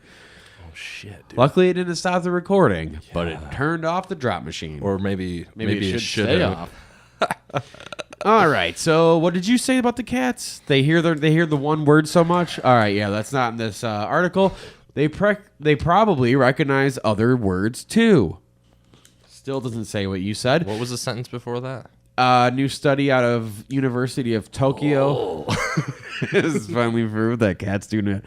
Oh shit, dude. Luckily, it didn't stop the recording, but it turned off the drop machine. Or maybe it it should should stay have. off. All right. So, what did you say about the cats? They hear the one word so much. All right. Yeah, that's not in this article. They probably recognize other words too. Still doesn't say what you said. What was the sentence before that? New study out of University of Tokyo has finally proved that cats do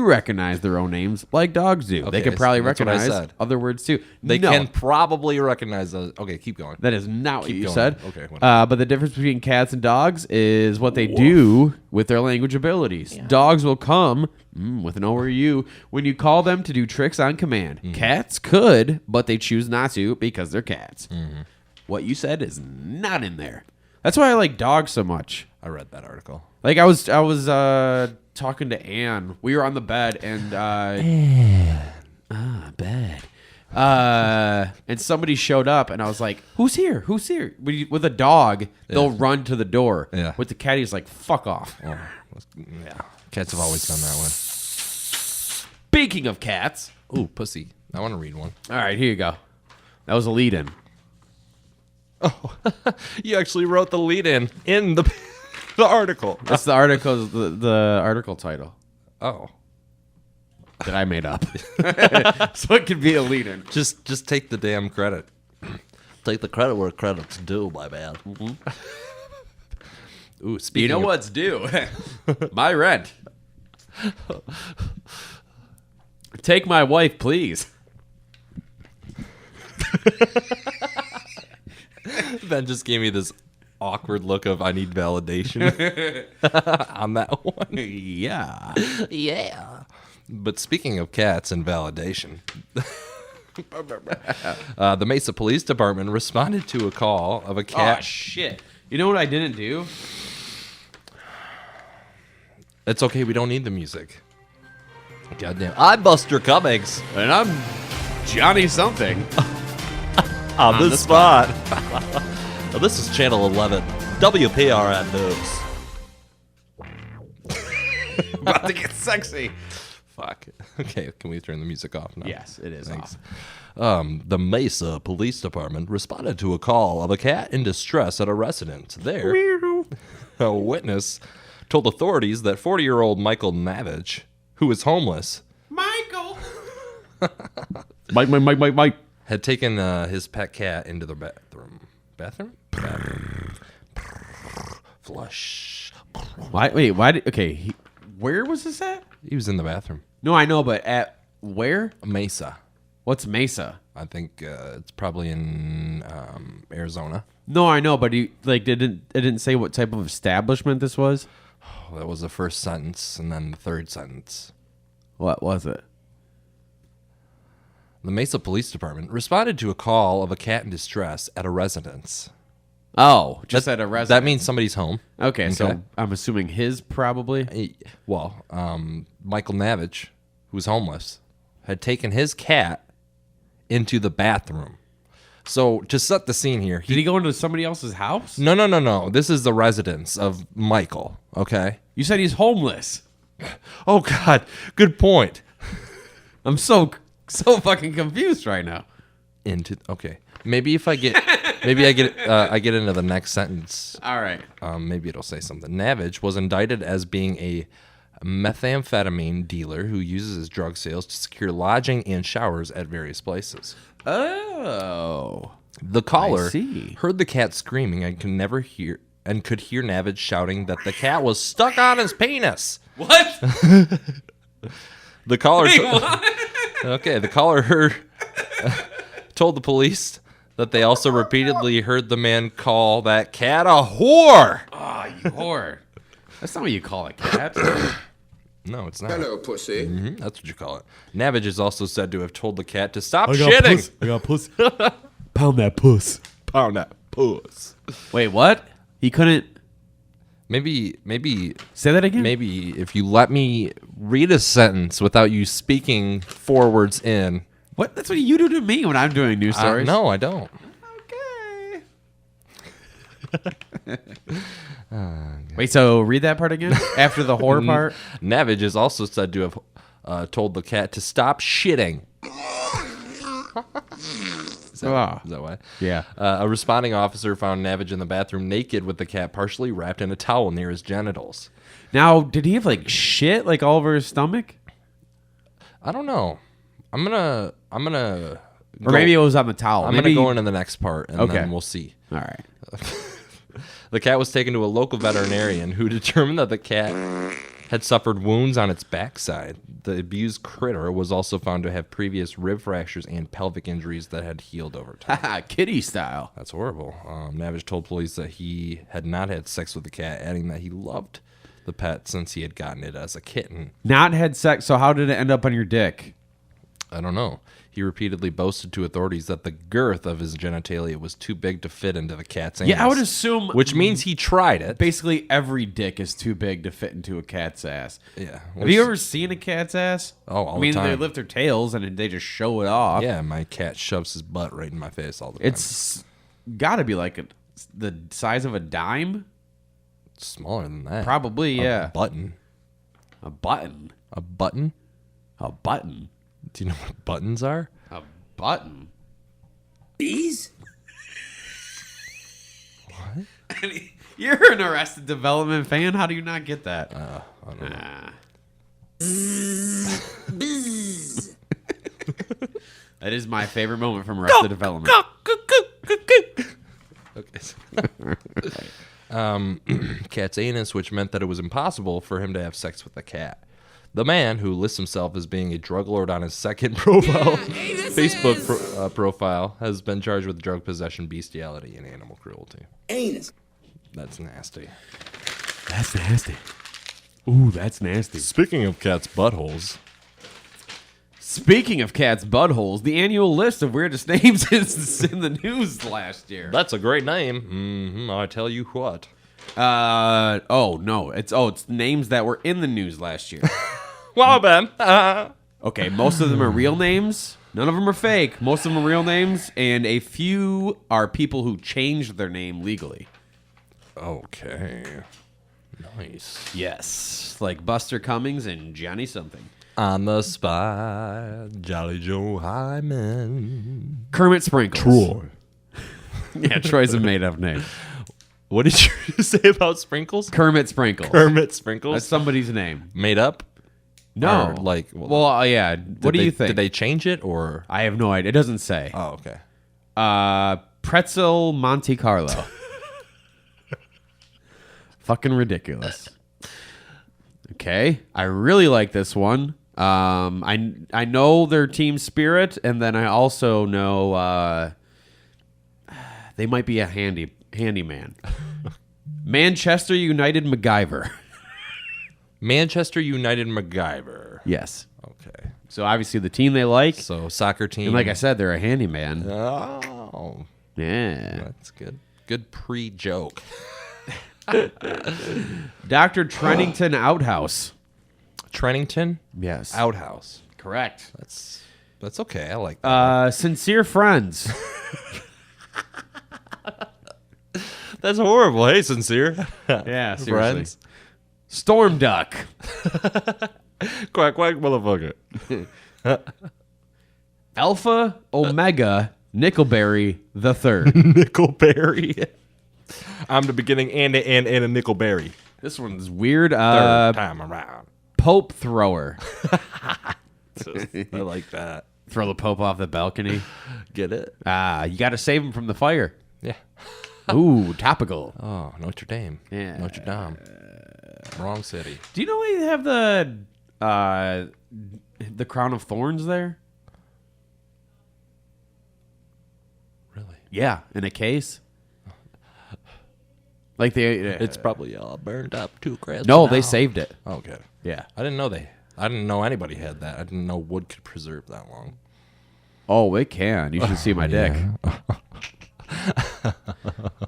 recognize their own names like dogs do. Okay, They can probably that's what I recognize said. other words too. They No, can probably recognize those. Okay, keep going. that is not what Keep you going. said. Okay, whatever. But the difference between cats and dogs is what they do with their language abilities. Dogs will come with an O or U when you call them to do tricks on command. Cats could, but they choose not to because they're cats. What you said is not in there. That's why I like dogs so much. I read that article. Like I was talking to Anne. We were on the bed and bed. And somebody showed up and I was like, "Who's here? Who's here?" With a dog, they'll run to the door. Yeah. With the cat, he's like, "Fuck off." Oh, yeah. Cats have always done that one. Speaking of cats, Ooh, pussy. I want to read one. all right, here you go. That was a lead-in. Oh, you actually wrote the lead-in in the article. That's the article. The article title Oh, that I made up, so it could be a lead-in. just take the damn credit. Take the credit where credit's due, my man. Ooh, speaking You know of, what's due? My rent. Take my wife, please. Ben just gave me this awkward look of I need validation on that one. Yeah. Yeah. But speaking of cats and validation, the Mesa Police Department responded to a call of a cat. Oh, shit. You know what I didn't do? It's okay, we don't need the music. Goddamn. I'm Buster Cummings. And I'm Johnny something. On the spot. This is Channel 11, WPRN News. About to get sexy. Fuck. Okay, can we turn the music off now? Yes, it is Thanks. off. The Mesa Police Department responded to a call of a cat in distress at a residence. There, a witness told authorities that 40-year-old Michael Navich, who is homeless, Michael. Mike. had taken his pet cat into the bathroom. Bathroom? Flush. Why? Wait. Why? Okay. where was this at? He was in the bathroom. No, I know, but at where? Mesa. What's Mesa? I think it's probably in Arizona. No, I know, but he it didn't say what type of establishment this was. Oh, that was the first sentence, and then the third sentence. What was it? The Mesa Police Department responded to a call of a cat in distress at a residence. Oh, just at a residence. That means somebody's home. Okay, so I'm assuming his probably. Well, Michael Navich, who was homeless, had taken his cat into the bathroom. So to set the scene here, Did he go into somebody else's house? No. This is the residence of Michael. Okay. You said he's homeless. Oh God, good point. I'm so fucking confused right now. Okay. Maybe if I get, I get into the next sentence. All right. Maybe it'll say something. Navich was indicted as being a methamphetamine dealer who uses his drug sales to secure lodging and showers at various places. Oh. The caller I see. heard the cat screaming and could hear Navich shouting that the cat was stuck on his penis. What? The caller Wait, what? Okay, the caller told the police that they also repeatedly heard the man call that cat a whore. Oh, you whore. That's not what you call a cat. No, it's not. Hello, pussy. That's what you call it. Navich is also said to have told the cat to stop shitting. I got puss. Pound that puss. Pound that puss. Wait, what? He couldn't Maybe say that again? Maybe if you let me read a sentence without you speaking forwards in. What? That's what you do to me when I'm doing news stories. No, I don't. Okay. Wait, so read that part again? After the horror part? Navich is also said to have told the cat to stop shitting. Is that why? Yeah. A responding officer found Navich in the bathroom naked with the cat partially wrapped in a towel near his genitals. Now, did he have like shit like all over his stomach? I don't know. I'm gonna. Or maybe it was on the towel. I'm maybe gonna go into the next part and then we'll see. All right. The cat was taken to a local veterinarian who determined that the cat had suffered wounds on its backside. The abused critter was also found to have previous rib fractures and pelvic injuries that had healed over time. Kitty style. That's horrible. Navich told police that he had not had sex with the cat, adding that he loved the pet since he had gotten it as a kitten. Not had sex, so how did it end up on your dick? I don't know. He repeatedly boasted to authorities that the girth of his genitalia was too big to fit into the cat's anus. Yeah, I would assume. Which means he tried it. Basically, every dick is too big to fit into a cat's ass. Yeah. Have you ever seen a cat's ass? Oh, all the I mean, time. they lift their tails and they just show it off. Yeah, my cat shoves his butt right in my face all the time. It's got to be like the size of a dime. It's smaller than that. Probably, yeah. A button. A button. A button? A button. Do you know what buttons are? A button. Bees? What? You're an Arrested Development fan. How do you not get that? I don't know. That is my favorite moment from Arrested Development. Cat's anus, which meant that it was impossible for him to have sex with the cat. The man, who lists himself as being a drug lord on his second profile, Facebook profile, has been charged with drug possession, bestiality, and animal cruelty. Anus. That's nasty. That's nasty. Ooh, that's nasty. Speaking of cats' buttholes. Speaking of cats' buttholes, the annual list of weirdest names is in the news last year. That's a great name. I tell you what. It's names that were in the news last year. Well, Ben. Okay, most of them are real names. None of them are fake. Most of them are real names, and a few are people who changed their name legally. Okay. Nice. Yes, like Buster Cummings and Johnny something. On the spot, Jolly Joe Hyman. Kermit Sprinkles. Troy. Yeah, Troy's a made-up name. What did you say about Sprinkles? Kermit Sprinkles. Kermit Sprinkles? That's somebody's name. Made up? No. Or like, Yeah. What do you think? Did they change it or? I have no idea. It doesn't say. Oh, okay. Pretzel Monte Carlo. Fucking ridiculous. Okay, I really like this one. I know their team spirit, and then I also know they might be a handyman. Manchester United MacGyver. Manchester United MacGyver. Yes. Okay. So obviously the team they like, So soccer team. and like I said, they're a handyman. Oh, Yeah. that's good. Good pre-joke. Dr. Trennington Outhouse. Trennington Yes. Outhouse. Correct. That's okay. I like that. Sincere Friends. That's horrible. Hey, sincere. Yeah, seriously. Friends. Storm Duck. Quack quack, motherfucker. Alpha Omega Nickelberry the Third. Nickelberry. I'm the beginning and the end and a Nickelberry. This one's weird. Third time around. Pope Thrower. I like that. Throw the Pope off the balcony. Get it? You got to save him from the fire. Yeah. Ooh, topical. Oh, Notre Dame. Yeah. Notre Dame. Wrong city. Do you know they have the crown of thorns there? Really? Yeah, in a case. Like they, It's probably all burned up too crazy. no, they saved it. Okay. Yeah. I didn't know anybody had that. I didn't know wood could preserve that long. Oh, it can. You should see my dick.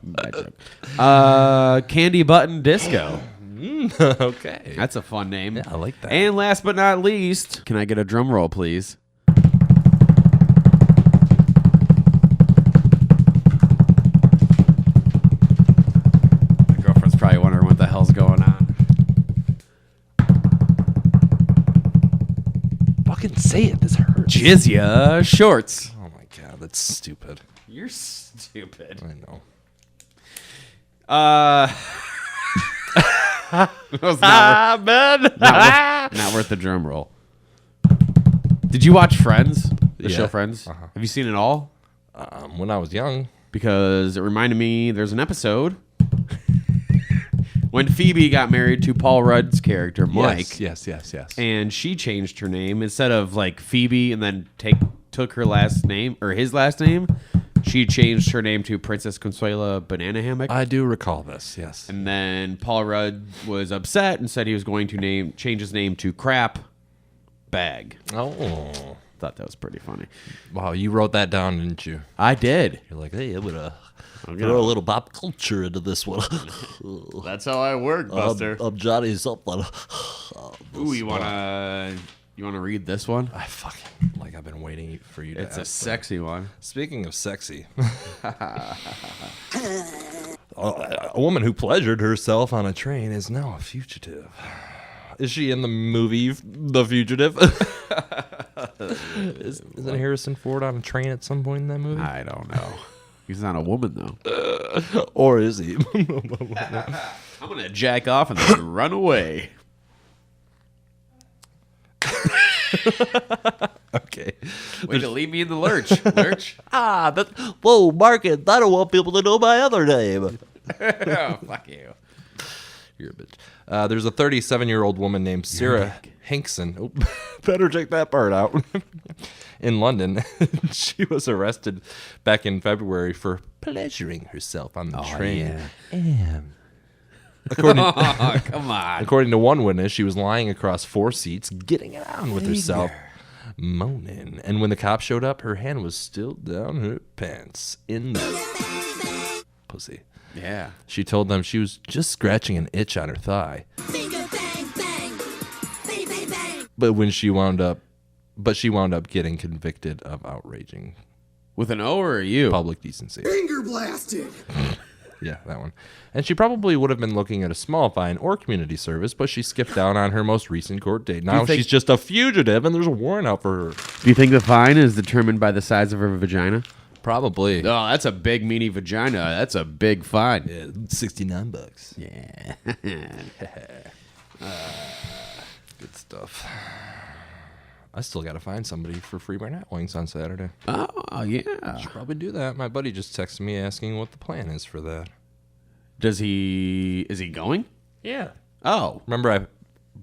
Bad joke. Candy Button Disco. Okay. That's a fun name. Yeah, I like that. And last but not least, can I get a drum roll, please? My girlfriend's probably wondering what the hell's going on. Fucking say it. This hurts. Jizya Shorts. Oh my god, that's stupid. You're stupid. I know. It was not, man. not worth the drum roll. Did you watch Friends? The Yeah. show Friends? Have you seen it all? When I was young. Because it reminded me there's an episode when Phoebe got married to Paul Rudd's character, Mike. Yes. And she changed her name instead of like Phoebe and then took her last name or his last name. She changed her name to Princess Consuela Banana Hammock. I do recall this, yes. And then Paul Rudd was upset and said he was going to change his name to Crap Bag. Oh. Thought that was pretty funny. Wow, you wrote that down, didn't you? I did. You're like, hey, I'm gonna throw a little pop culture into this one. That's how I work, Buster. I'm Johnny something. Ooh, you wanna read this one? I fucking I've been waiting for you to It's a ask sexy one. that. Speaking of sexy. A woman who pleasured herself on a train is now a fugitive. Is she in the movie The Fugitive? Isn't Harrison Ford on a train at some point in that movie? I don't know. He's not a woman though. Or is he? I'm gonna jack off and then run away. Okay. Way to leave me in the lurch. Lurch. Whoa, Marcus, I don't want people to know my other name. Oh, fuck you. You're a bitch. There's a 37-year-old woman named Sarah Hankson. Oh, better take that part out. In London. She was arrested back in February for pleasuring herself on the train. And Come on. according to one witness, she was lying across 4 seats, getting it on with herself, moaning. And when the cops showed up, her hand was still down her pants in the pussy. Yeah. She told them she was just scratching an itch on her thigh. But she wound up getting convicted of outraging With an O or a U? public decency. Finger blasted. Yeah, that one. And she probably would have been looking at a small fine or community service, but she skipped out on her most recent court date. Now think- she's just a fugitive, and there's a warrant out for her. Do you think the fine is determined by the size of her vagina? Probably. Oh, that's a big, meaty vagina. That's a big fine. Yeah, $69. Yeah. Good stuff. I still got to find somebody for free by night wings on Saturday. Oh, yeah. Should probably do that. My buddy just texted me asking what the plan is for that. Is he going? Yeah. Oh. Remember I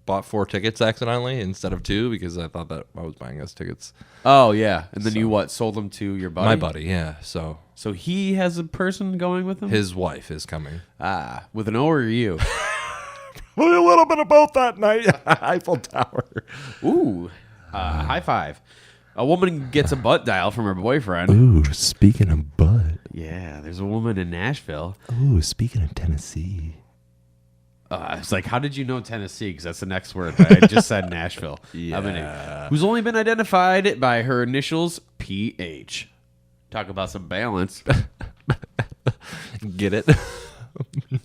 bought 4 tickets accidentally instead of 2 because I thought that I was buying us tickets. Oh, yeah. And then you sold them to your buddy? My buddy, yeah. So he has a person going with him? his wife is coming. Ah, with an O or you? A little bit of both that night. Eiffel Tower. Ooh, high five. A woman gets a butt dial from her boyfriend. Ooh, speaking of butt. Yeah, there's a woman in Nashville. Ooh, speaking of Tennessee. It's like, how did you know Tennessee? Because that's the next word. I just said Nashville. Yeah. Who's only been identified by her initials, PH. Talk about some balance. Get it?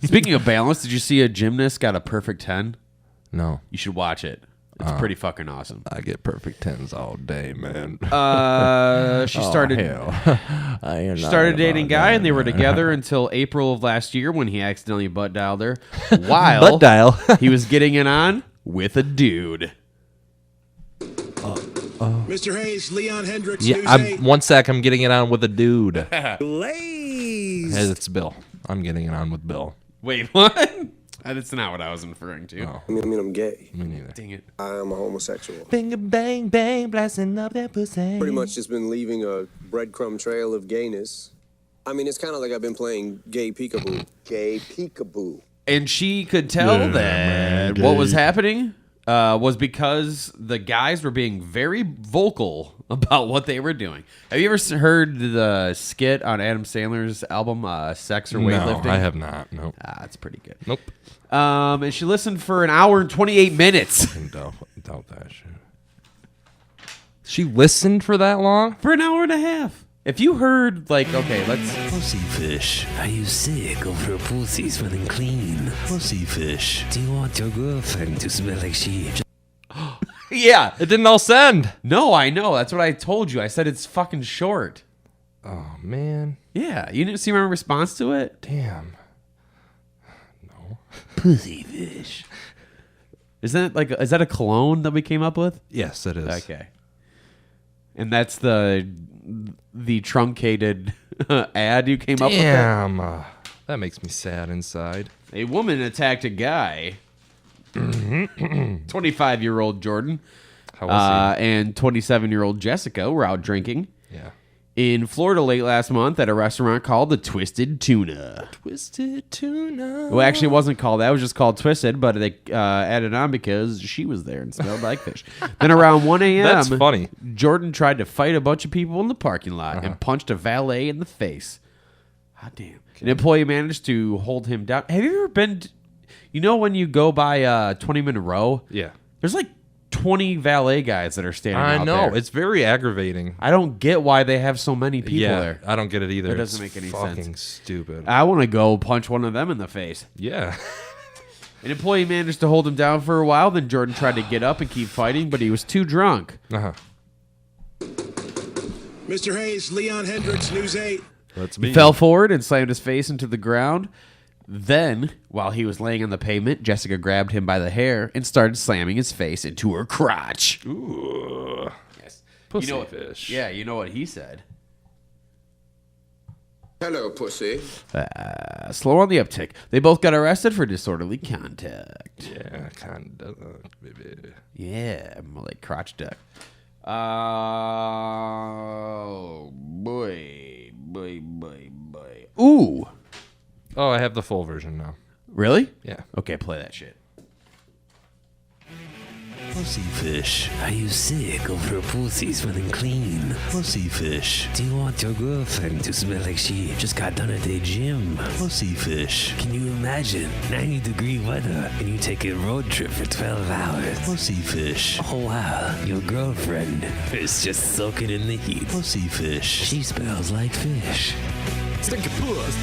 Speaking of balance, did you see a gymnast got a perfect 10? No. You should watch it. It's pretty fucking awesome. I get perfect 10s all day, man. She started dating a guy, and they were together until April of last year when he accidentally butt dialed her while Butt dial. he was getting it on with a dude. Mr. Haze, Leon Hendricks, Yeah, one sec. I'm getting it on with a dude. Glaze. Hey, it's Bill. I'm getting it on with Bill. Wait, what? That's not what I was referring to. Oh. I mean, I'm gay. Me neither. Dang it. I am a homosexual. Bang, bang, bang, blasting up that pussy. Pretty much just been leaving a breadcrumb trail of gayness. I mean, it's kind of like I've been playing gay peekaboo. Gay peekaboo. And she could tell that what was happening was because the guys were being very vocal about what they were doing. Have you ever heard the skit on Adam Sandler's album, Sex or Weightlifting? No, I have not. Nope. It's pretty good. Nope. And she listened for an hour and 28 minutes. Doubt that shit. She listened for that long? For an hour and a half. If you heard, like, okay, let's... Pussyfish, are you sick of her pussy smelling clean? Pussyfish, do you want your girlfriend to smell like sheep? Yeah. It didn't all send. No, I know. That's what I told you. I said it's fucking short. Oh, man. Yeah. You didn't see my response to it? Damn. Pussyfish. Is that a cologne that we came up with? Yes, it is. Okay. And that's the truncated ad you came up with? Damn. That makes me sad inside. A woman attacked a guy, 25-year-old Jordan, How was and 27-year-old Jessica were out drinking he? Yeah. in Florida late last month at a restaurant called the Twisted Tuna. Twisted Tuna. Well, actually, it wasn't called that. It was just called Twisted, but they added on because she was there and smelled like fish. Then around 1 a.m., That's funny. Jordan tried to fight a bunch of people in the parking lot and punched a valet in the face. Hot damn. An employee managed to hold him down. Have you ever been... You know when you go by 20-minute row? Yeah. There's like 20 valet guys that are standing out there. I know. It's very aggravating. I don't get why they have so many people there. I don't get it either. It doesn't It's make any fucking sense. stupid. I want to go punch one of them in the face. Yeah. An employee managed to hold him down for a while. Then Jordan tried to get up and keep fighting, but he was too drunk. Uh-huh. Mr. Haze, Leon Hendricks, News 8. That's He me. fell forward and slammed his face into the ground. Then, while he was laying on the pavement, Jessica grabbed him by the hair and started slamming his face into her crotch. Ooh. Yes. Pussyfish. Yeah, you know what he said. Hello, pussy. Slow on the uptick. They both got arrested for disorderly contact. Yeah, kind of, baby. Yeah, more like crotch duck. Oh, boy. Ooh. Oh, I have the full version now. Really? Yeah. Okay, play that shit. Pussyfish, are you sick of her pussy smelling clean? Pussyfish, do you want your girlfriend to smell like she just got done at the gym? Pussyfish, can you imagine 90-degree weather and you take a road trip for 12 hours? Pussyfish, oh wow, your girlfriend is just soaking in the heat. Pussyfish, she smells like fish. Stick your puss.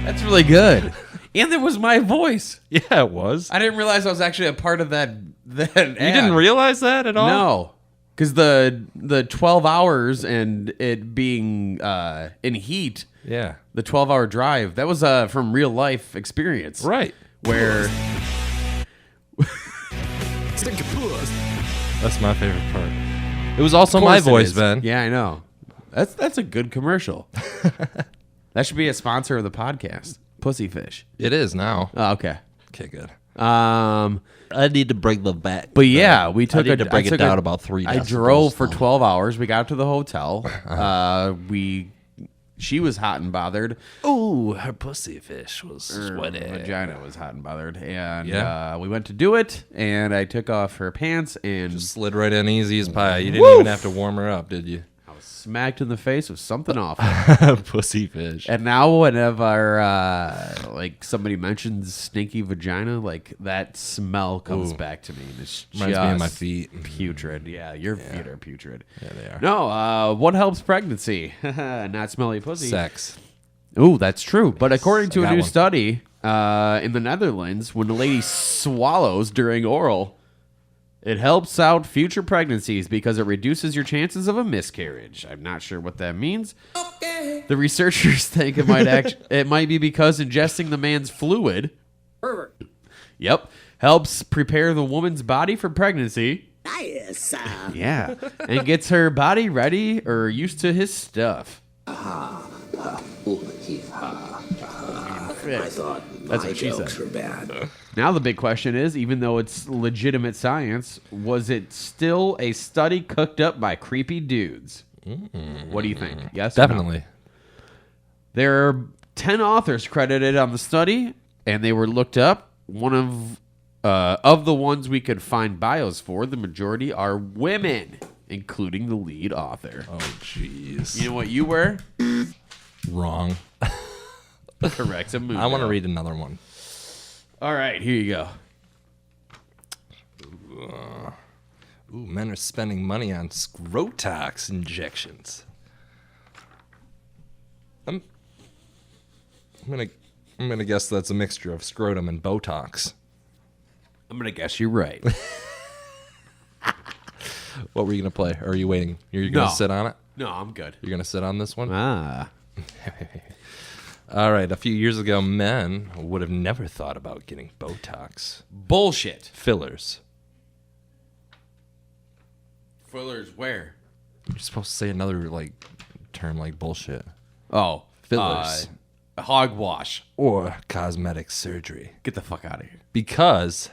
That's really good. And there was my voice. Yeah, it was. I didn't realize I was actually a part of that ad. You didn't realize that at all? No. Because the 12 hours and it being in heat, Yeah. the 12-hour drive, that was from real life experience. Right. Where... Stick your puss. That's my favorite part. It was also Of my course it voice, is. Ben. Yeah, I know. That's a good commercial. That should be a sponsor of the podcast. Pussyfish. It is now. Oh, okay. Okay, good. I need to bring them back. But yeah, we took I need to bring it down about 3 I decibels. drove for 12 hours. We got to the hotel. She was hot and bothered. Ooh, her pussy fish was sweaty. Her vagina was hot and bothered. And Yeah. we went to do it, and I took off her pants, and Just slid right in easy as pie. You didn't even have to warm her up, did you? I was smacked in the face with something awful. Pussy fish. And now whenever like somebody mentions stinky vagina, like that smell comes back to me. And it's Reminds me of my feet. Putrid. Yeah, your feet are putrid. Yeah, they are. No, what helps pregnancy? Not smelly pussy. Sex. Ooh, that's true. But according to I a got new one. study in the Netherlands, when a lady swallows during oral, it helps out future pregnancies because it reduces your chances of a miscarriage. I'm not sure what that means. The researchers think it might be because ingesting the man's fluid, helps prepare the woman's body for pregnancy. Nice. Yeah, and gets her body ready or used to his stuff. I thought That's my what she jokes said. were bad. Now the big question is, even though it's legitimate science, was it still a study cooked up by creepy dudes? What do you think? Yes, or no? Definitely. There are 10 authors credited on the study, and they were looked up. One of the ones we could find bios for, the majority are women, including the lead author. Oh, jeez. You know what you were? Wrong. Correct. I want to read another one. All right, here you go. Ooh, men are spending money on Scrotox injections. I'm gonna guess that's a mixture of scrotum and Botox. I'm going to guess you're right. What were you gonna play? Or are you waiting? You're gonna No. sit on it? No, I'm good. You're gonna sit on this one? Ah. All right. A few years ago, men would have never thought about getting Botox. Bullshit. Fillers. Fillers where? You're supposed to say another term like bullshit. Oh. Fillers. Hogwash. Or cosmetic surgery. Get the fuck out of here. Because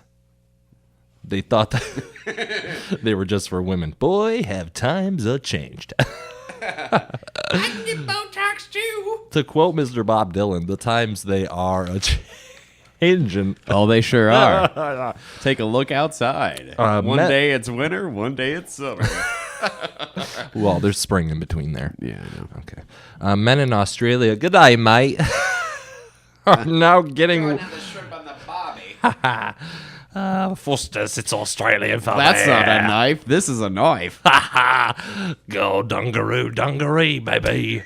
they thought that they were just for women. Boy, have times changed. I can get Botox too. To quote Mr. Bob Dylan, the times they are changing. Oh, they sure are. Take a look outside. One Matt- day it's winter, one day it's summer. Well, there's spring in between there. Yeah, I know. Okay. Men in Australia, good day, mate, are now getting... shrimp on the bobby. Fosters, it's Australian for That's not a knife. This is a knife. Go dungaroo, dungaree, baby.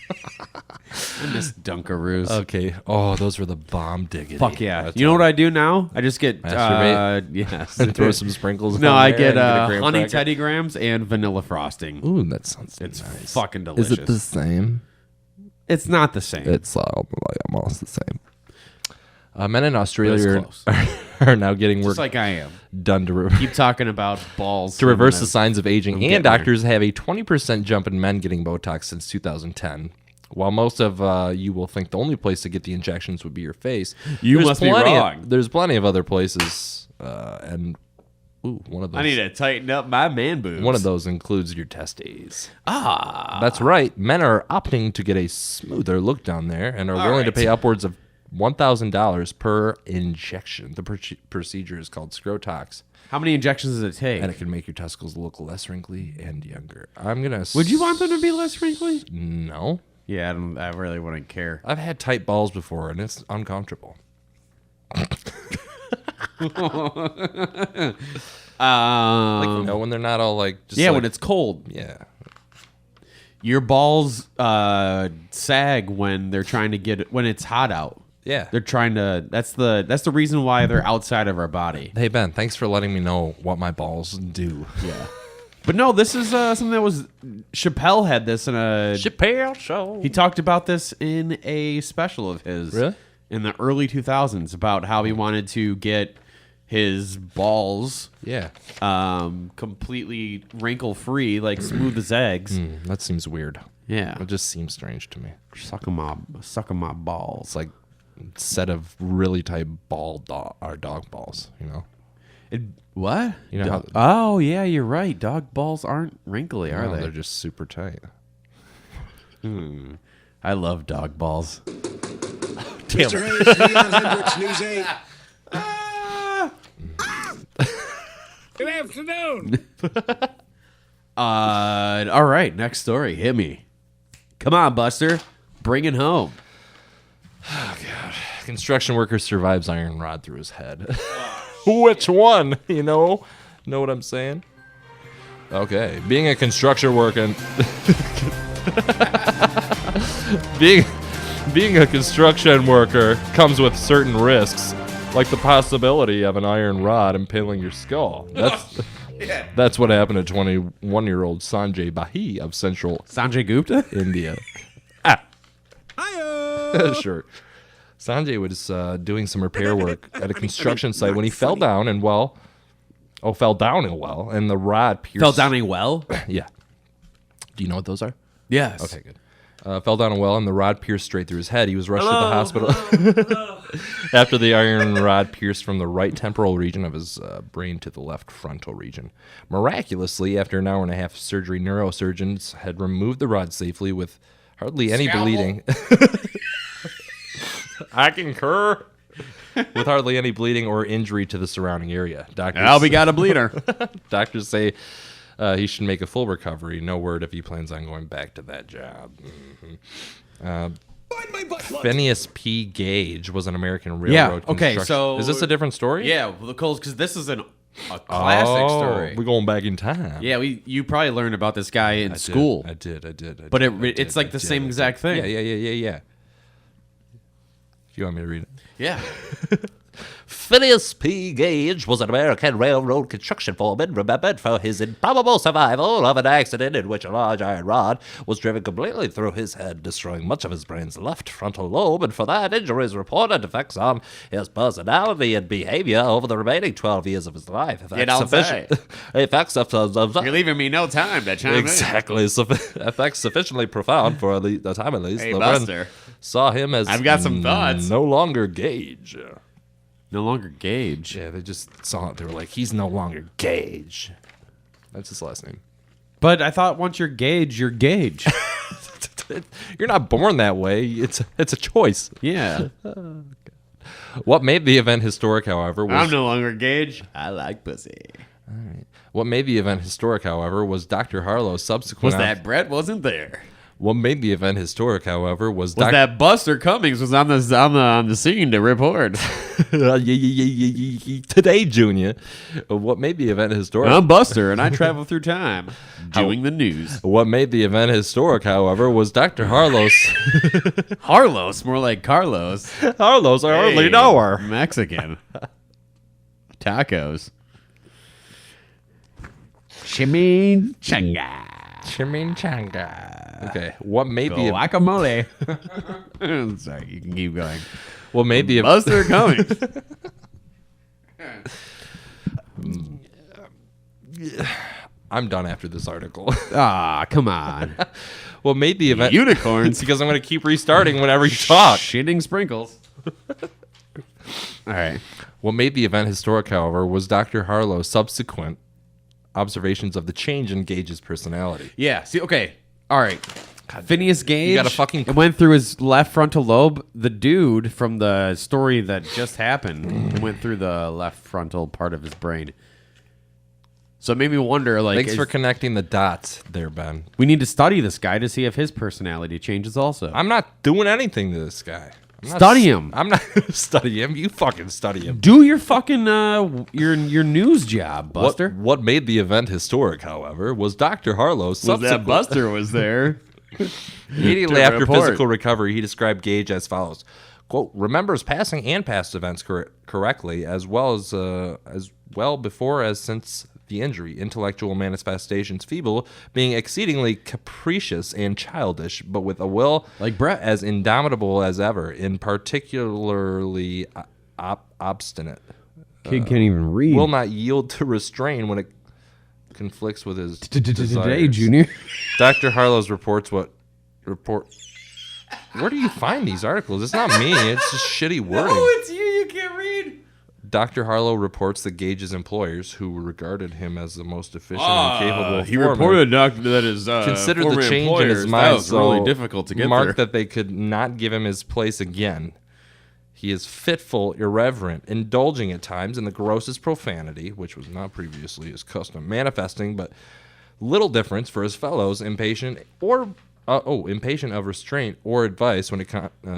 I miss Dunkaroos. Okay. Oh, those were the bomb diggity. Fuck yeah. That's You know what I do now? I just get Masturbate? yes. And throw some sprinkles No, on I there get and get a graham honey cracker? Teddy Grahams and vanilla frosting. Ooh, that sounds It's nice. fucking delicious. Is it the same? It's not the same. It's almost the same. Men in But Australia it's are now getting work Just like I am. done to Keep talking about balls. to reverse I'm the gonna- signs of aging, I'm and getting there. doctors have a 20% jump in men getting Botox since 2010. While most of you will think the only place to get the injections would be your face, You there's must be plenty wrong. There's plenty of other places, and one of those. I need to tighten up my man boobs. One of those includes your testes. Ah. That's right. Men are opting to get a smoother look down there and are willing to right. pay upwards of $1,000 per injection. The procedure is called Scrotox, How many injections does it take? and it can make your testicles look less wrinkly and younger. I'm gonna. Would you want them to be less wrinkly? No. Yeah, I really wouldn't care. I've had tight balls before, and it's uncomfortable. When they're not all just yeah, when it's cold. yeah. Your balls sag when they're trying to get it when it's hot out. Yeah. They're trying to. That's the reason why they're outside of our body. Hey Ben, thanks for letting me know what my balls do. Yeah. But no, this is something that was Chappelle had this in a Chappelle show. He talked about this in a special of his. Really? In the early 2000s about how he wanted to get his balls Yeah. completely wrinkle free, like smooth as eggs. That seems weird. Yeah. It just seems strange to me. Sucking my balls. It's like set of really tight dog balls, What? You know how- Oh, yeah, you're right. Dog balls aren't wrinkly, are No, they? They're just super tight. I love dog balls. Mr. Hayes, Leon Hendricks, News 8. Good afternoon. All right, next story. Hit me. Come on, Buster. Bring it home. Construction worker survives iron rod through his head. Which one? Know what I'm saying? Okay, being a construction worker, being a construction worker comes with certain risks, like the possibility of an iron rod impaling your skull. That's what happened to 21-year-old Sanjay Bahi of Central Sanjay Gupta? India. Sure. Sanjay was doing some repair work at a construction site when he fell down in a well, and the rod pierced. Fell down a well? Yeah. Do you know what those are? Yes. Okay, good. Fell down a well, and the rod pierced straight through his head. He was rushed to the hospital after the iron rod pierced from the right temporal region of his brain to the left frontal region. Miraculously, after an hour and a half of surgery, neurosurgeons had removed the rod safely with hardly any bleeding. I concur. With hardly any bleeding or injury to the surrounding area. We got a bleeder. Doctors say he should make a full recovery. No word if he plans on going back to that job. Phineas P. Gage was an American railroad construction. So is this a different story? Yeah, because this is a classic story. We're going back in time. Yeah, you probably learned about this guy in school. I did. But it's like the same exact thing. Yeah. You want me to read it? Yeah. Phineas P. Gage was an American railroad construction foreman remembered for his improbable survival of an accident in which a large iron rod was driven completely through his head, destroying much of his brain's left frontal lobe, and for that, injuries reported effects on his personality and behavior over the remaining 12 years of his life. Effects You're leaving me no time to chime in. Exactly. Effects sufficiently profound for the time at least. Hey, The Buster. friend saw him as I've got some thoughts. No longer Gage. No longer Gage. Yeah, they just saw it. They were like, he's no longer Gage. That's his last name. But I thought once you're Gage, you're Gage. You're not born that way. It's a choice. Yeah. What made the event historic, however, was... I'm no longer Gage. I like pussy. All right. What made the event historic, however, was Dr. Harlow's subsequent... Was that Brett wasn't there? What made the event historic, however, was that Buster Cummings was on the scene to report. Today, Junior. What made the event historic? I'm Buster, and I travel through time doing the news. What made the event historic, however, was Dr. Harlow's... Harlos, more like Carlos. Harlow's, I hardly know her. Mexican. Tacos. Chimichanga. Okay, what made the guacamole? Sorry, you can keep going. What made the Buster Cummings? I'm done after this article. Come on. What made the event unicorns? Because I'm going to keep restarting whenever you talk. Shitting sprinkles. All right. What made the event historic, however, was Dr. Harlow's subsequent observations of the change in Gage's personality. Yeah. See. Okay. All right. Phineas Gage. You got a fucking. It went through his left frontal lobe. The dude from the story that just happened it went through the left frontal part of his brain. So it made me wonder. Like, Thanks for connecting the dots, there, Ben. We need to study this guy to see if his personality changes. Also, I'm not doing anything to this guy. Study him. I'm not study him. You fucking study him. Do your fucking your news job, Buster. What made the event historic, however, was Dr. Harlow's subsequent... that Buster was there. Immediately after physical recovery, he described Gage as follows: "Quote, remembers passing and past events correctly, as well before as since the injury. Intellectual manifestations feeble, being exceedingly capricious and childish, but with a will like Brett, as indomitable as ever, in particularly obstinate. Kid can't even read. Will not yield to restrain when it conflicts with his Today, desires. Junior. Dr. Harlow's reports what Where do you find these articles? It's not me. It's just shitty wording. Oh, it's you. You can't read. Dr. Harlow reports that Gage's employers, who regarded him as the most efficient and capable He foreman, reported that his considered the former change in employers, his that mind was really difficult to get marked through. that they could not give him his place again. He is fitful, irreverent, indulging at times in the grossest profanity, which was not previously his custom, manifesting but little difference for his fellows, impatient of restraint or advice when it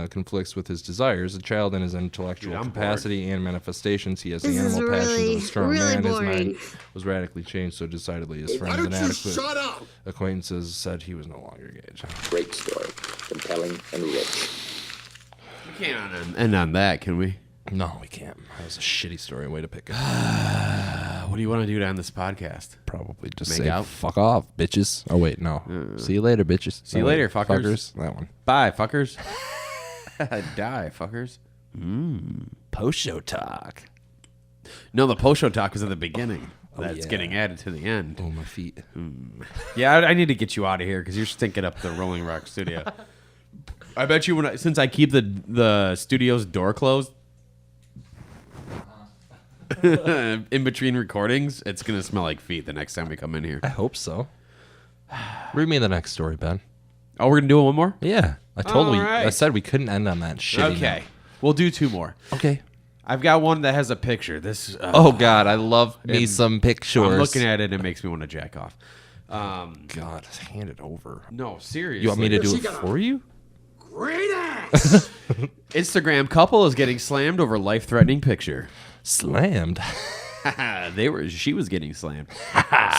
conflicts with his desires. A child in his intellectual capacity and manifestations, he has the animal passions of a strong man. His mind was radically changed so decidedly his friends and adequate acquaintances said he was no longer Gage. Great story. Compelling and rich. We can't end on that, can we? No, we can't. That was a shitty story. Way to pick it. What do you want to do on this podcast? Probably just Make say out? fuck off, bitches. Oh, wait, no. See you later, bitches. See you later, fuckers. That one. Bye, fuckers. Die, fuckers. Post-show talk. No, the post-show talk is at the beginning. Oh, That's yeah. getting added to the end. Oh, my feet. Yeah, I need to get you out of here because you're stinking up the Rolling Rock studio. I bet you since I keep the studio's door closed in between recordings, it's gonna smell like feet the next time we come in here. I hope so. Read me the next story, Ben. Oh, we're gonna do one more? Yeah. I told All you. right. I said we couldn't end on that shitty Okay, note. we'll do two more. Okay. I've got one that has a picture. This. Oh, God. I love me And some pictures. I'm looking at it and it makes me want to jack off. God, hand it over. No, seriously. You want me to do it for you? Great ass! Instagram couple is getting slammed over life-threatening picture. Slammed. She was getting slammed.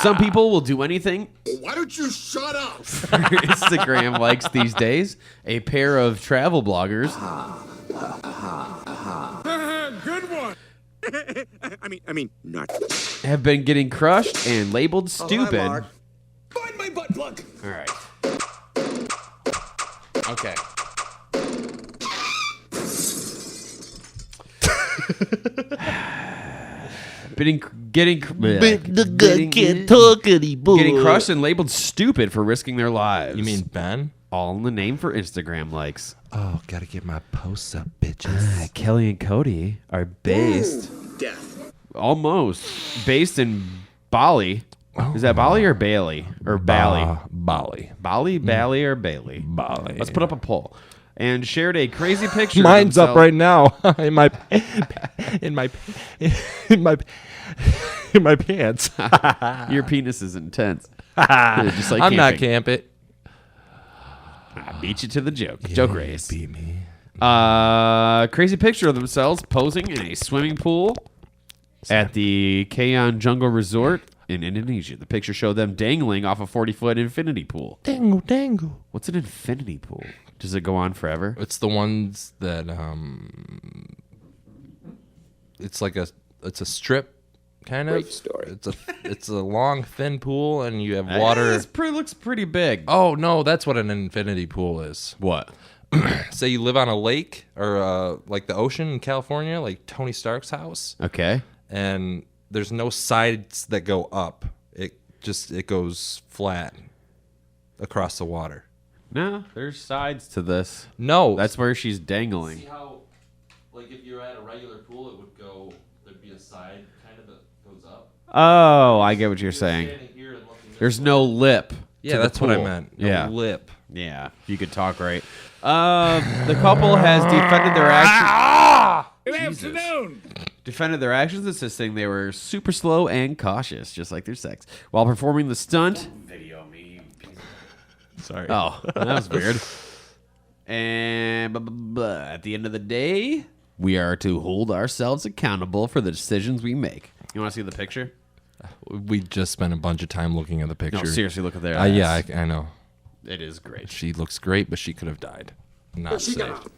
Some people will do anything Why don't you shut up? for Instagram likes these days. A pair of travel bloggers Good one. I mean, not. have been getting crushed and labeled stupid. Find my butt plug. All right. Okay. Getting crushed and labeled stupid for risking their lives. You mean Ben? all in the name for Instagram likes? Oh, gotta get my posts up, bitches. Kelly and Cody are based almost based in Bali. Is that Bali or Bailey or Bali? Bali. Bali, Bali, or Bailey? Bali. Let's put up a poll. And shared a crazy picture. Mine's up right now in my pants. Your penis is intense. Just like I'm not camping. camping. I beat you to the joke. Joke race. Beat me. Crazy picture of themselves posing in a swimming pool at the Kayon Jungle Resort in Indonesia. The picture showed them dangling off a 40-foot infinity pool. Dangle. What's an infinity pool? Does it go on forever? It's the ones that it's a strip kind of. Great story. It's a long thin pool and you have water. This looks pretty big. Oh no, that's what an infinity pool is. What? Say you live on a lake or like the ocean in California, like Tony Stark's house, Okay. and there's no sides that go up. It goes flat across the water. No, there's sides to this. No, That's where she's dangling. See how, like, if you're at a regular pool, it would go. There'd be a side kind of that goes up. Oh, I get what you're saying. Standing here and looking There's no lip. Yeah, to the that's what I pool. meant. No Yeah. lip. Yeah, you could talk right. The couple has defended their actions. Good afternoon. Defended their actions, insisting they were super slow and cautious, just like their sex, while performing the stunt. Video me. Sorry. Oh, that was weird. And at the end of the day, we are to hold ourselves accountable for the decisions we make. You want to see the picture? We just spent a bunch of time looking at the picture. No, seriously, look at there. Yeah, I know. It is great. She looks great, but she could have died. Not She saved. got a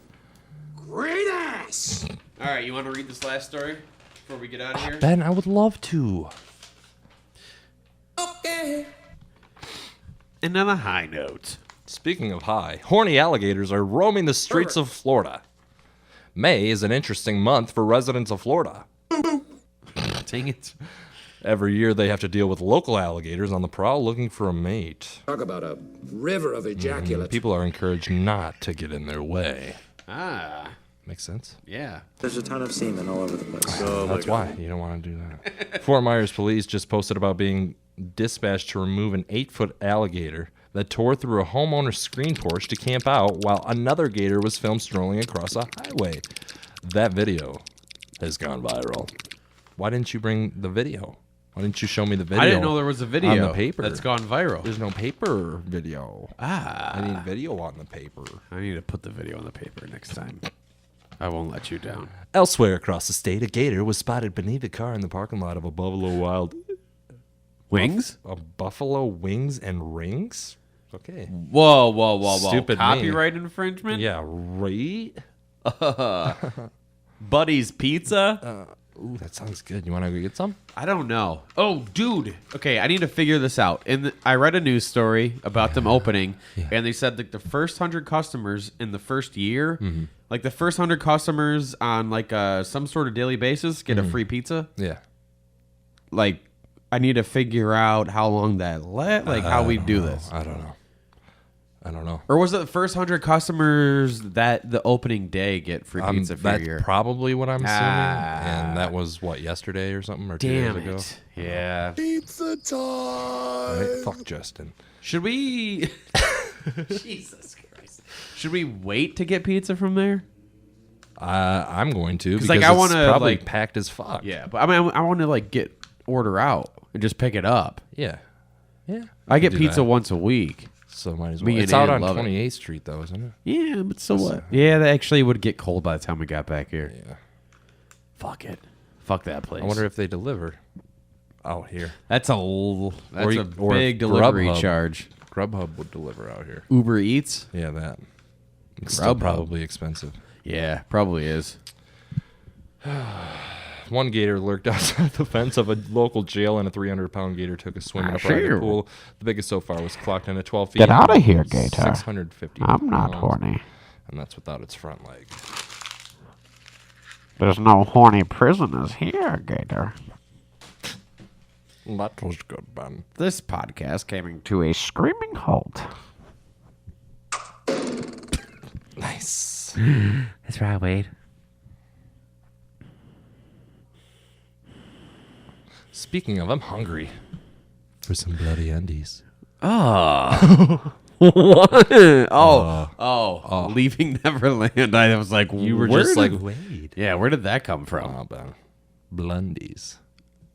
great ass. All right, you want to read this last story before we get out of here? Ben, I would love to. And on a high note, Speaking of high, horny alligators are roaming the streets of Florida. May is an interesting month for residents of Florida. dang it. Every year they have to deal with local alligators on the prowl looking for a mate. Talk about a river of ejaculate. People are encouraged not to get in their way. Ah, Makes sense? yeah. There's a ton of semen all over the place. That's why you don't want to do that. Fort Myers police just posted about being dispatched to remove an 8-foot alligator that tore through a homeowner's screen porch to camp out while another gator was filmed strolling across a highway. That video has gone viral. Why didn't you bring the video? Why didn't you show me the video? I didn't know there was a video on the paper that's gone viral. There's no paper video. Ah, I need video on the paper. I need to put the video on the paper next time. I won't let you down. Elsewhere across the state, a gator was spotted beneath a car in the parking lot of a Buffalo Wild Wings? A Buffalo Wings and Rings? Okay. Whoa. Stupid me. Copyright infringement? Yeah, right? Buddy's Pizza? Ooh, that sounds good. You want to go get some? I don't know. Oh, dude. Okay, I need to figure this out. I read a news story about them opening, and they said that the first 100 customers in the first year, like the first 100 customers on like some sort of daily basis get a free pizza. Yeah. Like, I need to figure out how long that how we do this. I don't know. Or was it the first 100 customers that the opening day get free pizza for a year? That's probably what I'm assuming. And that was, what, yesterday or something? Or 2 days ago? Yeah. Pizza time. Right? Fuck Justin. Should we... Jesus Christ. Should we wait to get pizza from there? I'm going to, because like, I want to probably like packed as fuck. Yeah, but I mean, I want to like order out and just pick it up. Yeah. I get do pizza that. once a week. So might as Me well. and It's out Ann on love it. 28th Street, though, isn't it? Yeah, but so what? Yeah, that actually would get cold by the time we got back here. Yeah. Fuck it. Fuck that place. I wonder if they deliver out here. That's a or big delivery Grubhub. charge. Grubhub would deliver out here. Uber Eats? Yeah, that. It's still Grubhub. probably expensive. Yeah, probably is. One gator lurked outside the fence of a local jail, and a 300-pound gator took a swim in a private pool. The biggest so far was clocked in at 12 feet. Get out of here, gator. 650 I'm not pounds, horny. and that's without its front leg. There's no horny prisoners here, gator. That was good, Ben. This podcast came To a screaming halt. Nice. That's right, Wade. Speaking of, I'm hungry for some bloody undies. Oh. What? Leaving Neverland. I was like, You were where just did- like, wait. yeah, where did that come from? Oh, Ben. Blundies.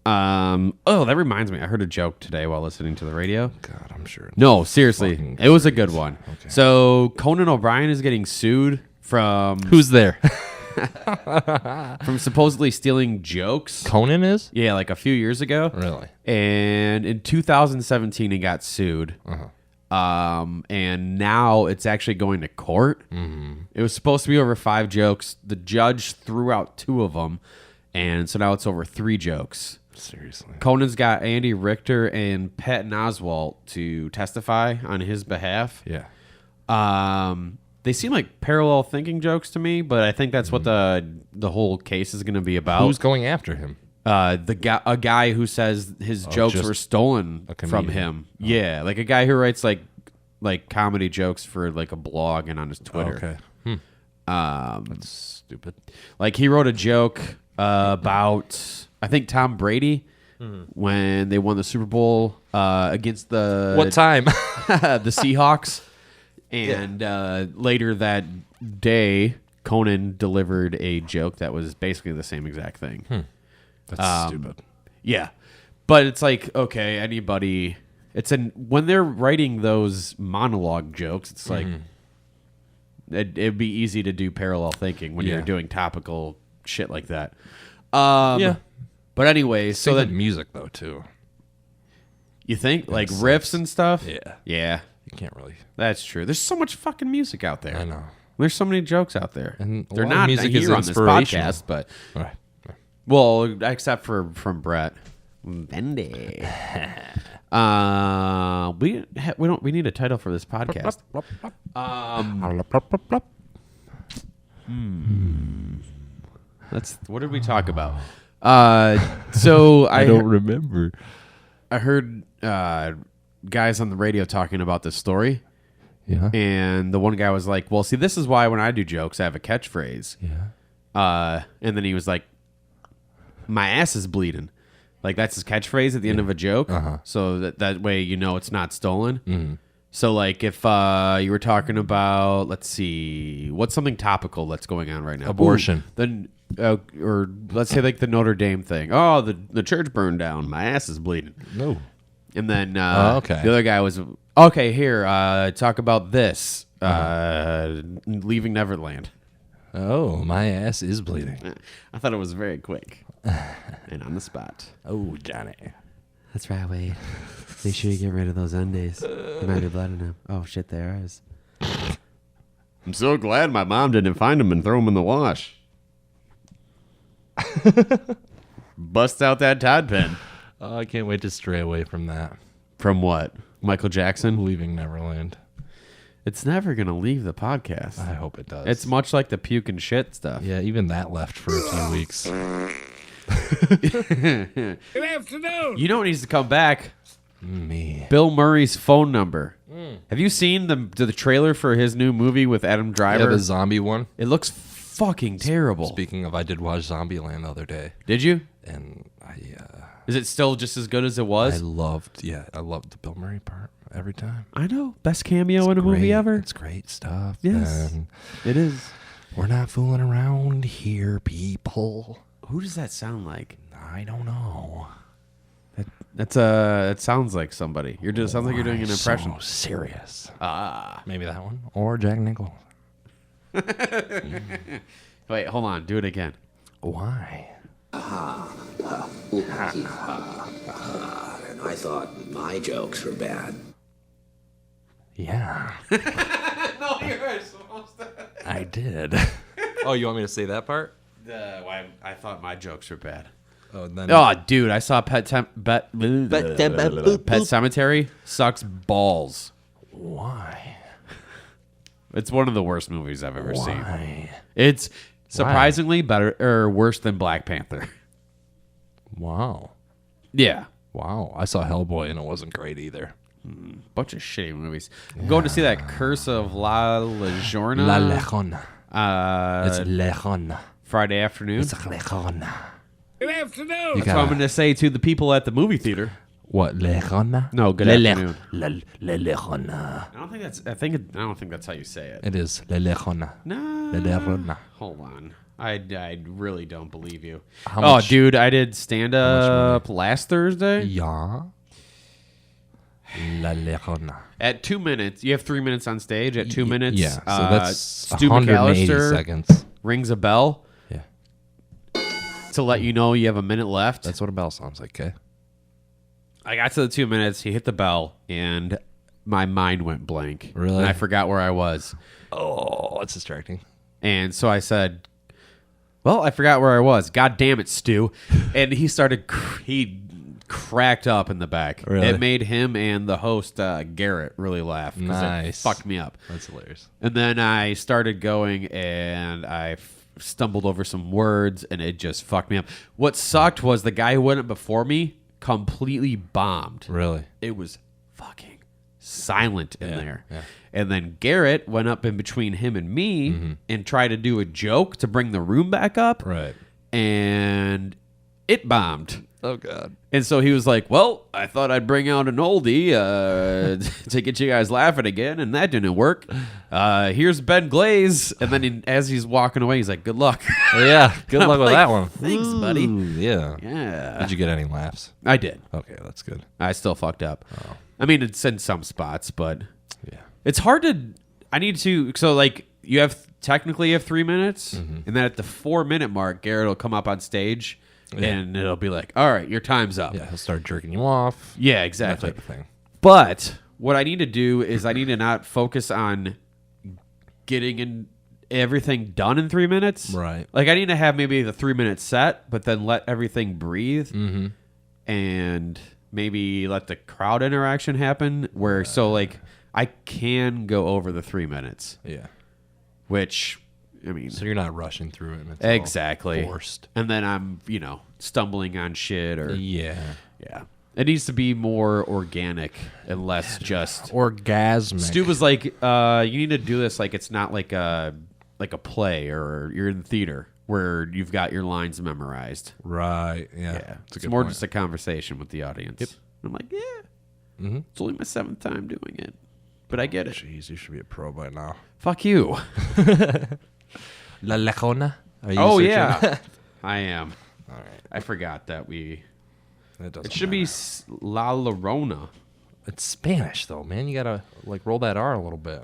That reminds me. I heard a joke today while listening to the radio. God, I'm sure. No, seriously. Fucking It was a good one. Okay. So Conan O'Brien is getting sued from Who's there? from supposedly stealing jokes. Conan is? Yeah, like a few years ago. Really? And in 2017 he got sued. And now it's actually going to court. It was supposed to be over 5 jokes. The judge threw out 2 of them, and so now it's over 3 jokes. Seriously. Conan's got Andy Richter and Patton Oswalt to testify on his behalf. Yeah. They seem like parallel thinking jokes to me, but I think that's what the whole case is going to be about. Who's going after him? A guy who says his jokes just were stolen a from comedian. him. Yeah, like a guy who writes like comedy jokes for like a blog and on his Twitter. Okay. That's stupid. Like he wrote a joke about I think Tom Brady when they won the Super Bowl against the What time? the Seahawks. And later that day, Conan delivered a joke that was basically the same exact thing. That's stupid. Yeah. But it's like, okay, anybody... when they're writing those monologue jokes, it's like... It'd be easy to do parallel thinking when you're doing topical shit like that. Yeah. But anyway, so that... music, though, too. You think? Like riffs and stuff? Yeah. Yeah. You can't really... That's true. There's so much fucking music out there. I know. There's so many jokes out there. And a they're lot of not music is here on this inspirational. podcast, but Right. well, except for from Brett. Bendy. We need a title for this podcast. What did we talk about? So I don't remember. I heard guys on the radio talking about this story. Yeah. And the one guy was like, well, see, this is why when I do jokes, I have a catchphrase. Yeah. And then he was like, my ass is bleeding. Like, that's his catchphrase at the end of a joke. So that way you know it's not stolen. Mm-hmm. So, like, if you were talking about, let's see, what's something topical that's going on right now? Abortion. Ooh, then, or let's say, like, the Notre Dame thing. Oh, the church burned down. My ass is bleeding. No. And then okay. the other guy was, okay, here, talk about this. Leaving Neverland. Oh, my ass is bleeding. I thought it was very quick and on the spot. Oh, Johnny. That's right, Wade. Make sure you get rid of those undies. There might be blood in them. Oh, shit, there is. I'm so glad my mom didn't find them and throw them in the wash. Bust out that Todd pen. Oh, I can't wait to stray away from that. From what? Michael Jackson? Leaving Neverland. It's never going to leave the podcast. I hope it does. It's much like the puke and shit stuff. Yeah, even that left for a few weeks. Good afternoon. You know what needs to come back? Me. Bill Murray's phone number. Have you seen the trailer for his new movie with Adam Driver? Yeah, the zombie one. It looks fucking terrible. Speaking of, I did watch Zombieland the other day. Did you? And Is it still just as good as it was? I loved the Bill Murray part every time. I know. Best cameo in a movie ever. It's great stuff. Yes. And it is. we're not fooling around here, people. Who does that sound like? I don't know. It sounds like somebody. It sounds like you're doing an impression. So serious. Ah. Maybe that one. Or Jack Nicholson. Wait, hold on. Do it again. Why? And I thought my jokes were bad. Yeah. No, you're supposed to. I did. Oh, you want me to say that part? I thought my jokes were bad. Oh, then. Oh, dude, I saw Pet Cemetery. Sucks balls. Why? It's one of the worst movies I've ever seen. Why? It's surprisingly better or worse than Black Panther. Wow. Yeah. Wow. I saw Hellboy and it wasn't great either. Bunch of shitty movies. I'm going to see that Curse of La Llorona. La Llorona. It's Uh, Llorona. Friday afternoon. It's Llorona. Good afternoon. You That's what I'm going to say to the people at the movie theater. What, Llorona? No, good afternoon. Llorona. I don't think that's how you say it. It is Llorona. No. Llorona. Hold on. I really don't believe you. How much- dude, I did stand up last Thursday. Yeah. La Llorona. At 2 minutes, you have 3 minutes on stage. At 2 minutes, Yeah, so that's Stu 180 McAllister seconds. rings a bell Yeah. to let you know you have a minute left. That's what a bell sounds like, okay? I got to the 2 minutes. He hit the bell, and my mind went blank. Really? And I forgot where I was. Oh, that's distracting. And so I said, well, I forgot where I was. God damn it, Stu. And he he cracked up in the back. Really? It made him and the host, Garrett, really laugh. 'Cause Nice. It fucked me up. That's hilarious. And then I started going, and I stumbled over some words, and it just fucked me up. What sucked was the guy who went up before me completely bombed. Really? It was fucking silent in there. Yeah. And then Garrett went up in between him and me and tried to do a joke to bring the room back up. Right. And it bombed. Oh, God. And so he was like, well, I thought I'd bring out an oldie to get you guys laughing again, and that didn't work. Here's Ben Glaze. And then as he's walking away, he's like, good luck. Yeah, good luck with like, that one. Thanks, buddy. Yeah. Yeah. Did you get any laughs? I did. Okay, that's good. I still fucked up. I mean, it's in some spots, but Yeah. it's hard to. I need to. So, like, you have technically 3 minutes, and then at the 4 minute mark, Garrett will come up on stage, and it'll be like, all right, your time's up. Yeah, he'll start jerking you off. Yeah, exactly. That type of thing. But what I need to do is I need to not focus on getting everything done in 3 minutes. Right. Like, I need to have maybe the 3 minute set, but then let everything breathe and maybe let the crowd interaction happen where, so like, I can go over the 3 minutes. Yeah. Which, I mean, So you're not rushing through it. And it's exactly. all forced. And then I'm, stumbling on shit or Yeah. It needs to be more organic and less just orgasmic. Stu was like, you need to do this like it's not like a play or you're in the theater where you've got your lines memorized. Right. Yeah. It's more just a conversation with the audience. Yep. I'm like, it's only my 7th time doing it, but I get it. Jeez, you should be a pro by now. Fuck you. La Lejona? Oh, yeah. I am. All right. I forgot that It should be La Llorona. It's Spanish, though, man. You gotta, roll that R a little bit.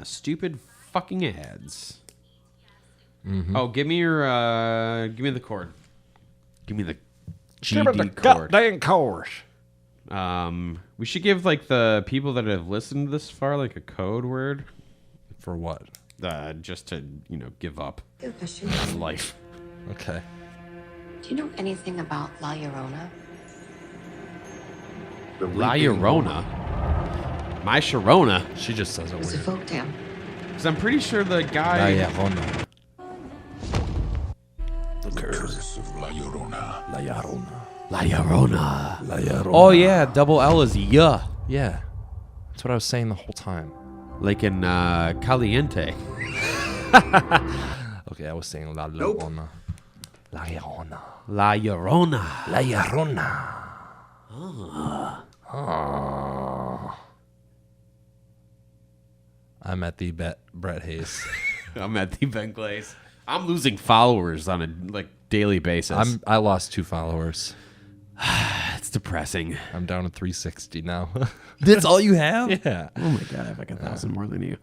Stupid fucking ads. Oh, give me the cord. Give me the GD cord. Goddamn course. We should give the people that have listened this far a code word. For what? Just to give up Question. on life. Okay. Do you know anything about La Llorona? La Llorona. My Sharona. She just says it It's a weird. folktale. Because I'm pretty sure the guy. La Llorona. The curse of La Llorona. La Llorona. La Llorona. La Llorona. Oh yeah, double L is yeah. Yeah. That's what I was saying the whole time. Like in Caliente. Okay, I was saying La Llorona. La Llorona. La Llorona. La Llorona. I'm at the Brett Haze. I'm at the Ben Glaze. I'm losing followers on a daily basis. I lost 2 followers. It's depressing. I'm down to 360 now. That's all you have? Yeah. Oh my god, I have 1,000 more than you.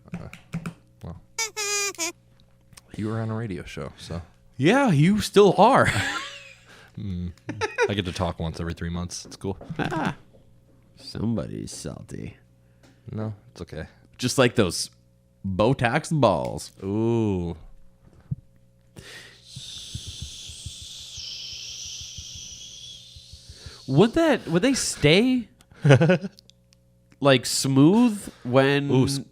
Well, you were on a radio show, so Yeah, you still are. I get to talk once every 3 months. It's cool. Somebody's salty. No, it's okay. Just like those Botox balls. Ooh. Would they stay smooth when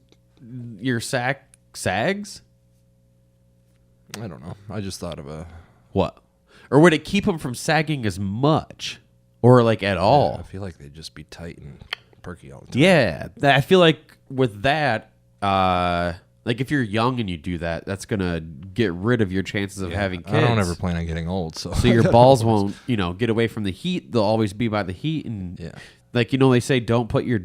your sack sags? I don't know. I just thought of a... What? Or would it keep them from sagging as much? Or at all? I feel like they'd just be tight and perky all the time. Yeah. I feel like with that, if you're young and you do that, that's going to get rid of your chances of having kids. I don't ever plan on getting old, so... So your balls won't, get away from the heat. They'll always be by the heat. And they say don't put your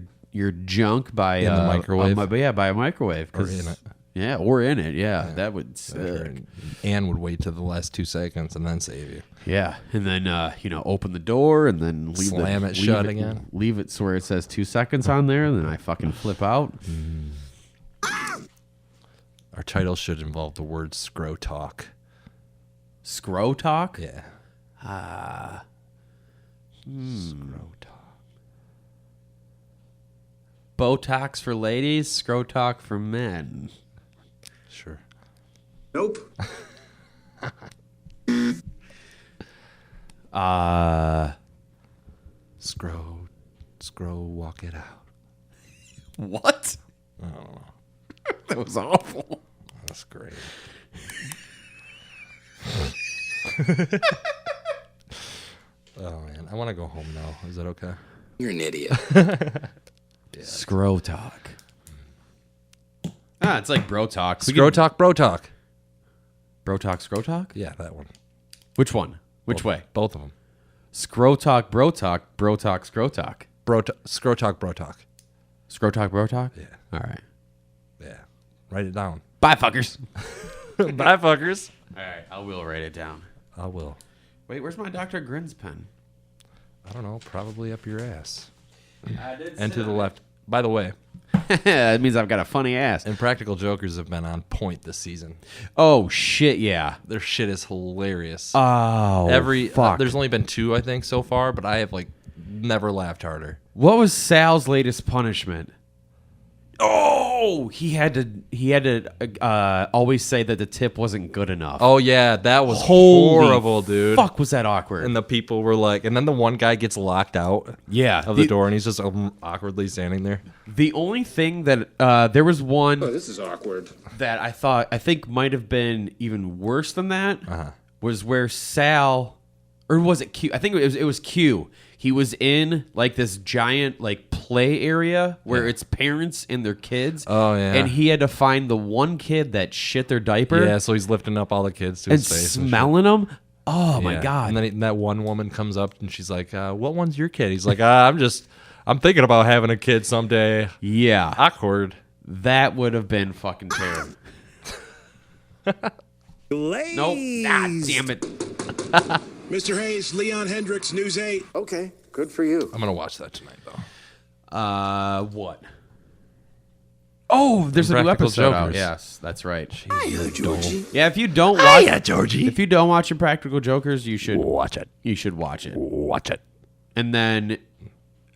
junk by... In the microwave? By a microwave. Or in it. Yeah, or in it. Yeah, that would suck. Anne would wait to the last 2 seconds and then save you. Yeah, and then open the door and then Slam it shut again. Leave it where it says 2 seconds on there, and then I fucking flip out. Our title should involve the word Scro talk. Scro talk? Yeah. Scro talk. Botox for ladies, Scro talk for men. Sure. Nope. Scro, walk it out. What? I don't know. That was awful. That's great. Oh, man. I want to go home now. Is that okay? You're an idiot. Scro talk. It's like bro talk. Scro talk, bro talk. Bro talk, Scro talk? Yeah, that one. Which one? Which way? Both of them. Scro talk, bro talk, bro talk, Scro talk. Scro talk, bro talk. Scro talk, bro talk? Yeah. All right. Yeah. Write it down. Bye, fuckers. Bye, fuckers. All right, I will write it down. I will. Wait, where's my Dr. Grins pen? I don't know. Probably up your ass. I did And to the left. By the way, that means I've got a funny ass. Impractical Jokers have been on point this season. Oh, shit, yeah. Their shit is hilarious. Oh, fuck. There's only been 2, I think, so far, but I have, never laughed harder. What was Sal's latest punishment? Oh, he had to always say that the tip wasn't good enough. Oh, yeah, that was Holy horrible, dude. Fuck, was that awkward. And the people were like, and then the one guy gets locked out of the door, and he's just awkwardly standing there. The only thing that, there was one Oh, this is awkward. that I think might have been even worse than that was where Sal, or was it Q? I think it was Q. He was in like this giant like play area where it's parents and their kids. Oh yeah. And he had to find the one kid that shit their diaper. Yeah, so he's lifting up all the kids to and his face smelling them. Oh my Yeah. god! And then that one woman comes up and she's like, "What one's your kid?" He's like, I'm thinking about having a kid someday." Yeah, Awkward. that would have been fucking terrible. Glaze. Nope. God damn it. Mr. Hayes, Leon Hendricks, News 8. Okay, good for you. I'm gonna watch that tonight though. What? Oh, there's a new Impractical episode out. Jokers. Yes, that's right. Hiya, Georgie. Yeah, if you don't watch, Georgie. if you don't watch Impractical Jokers, you should Watch it. You should watch it. Watch it. And then,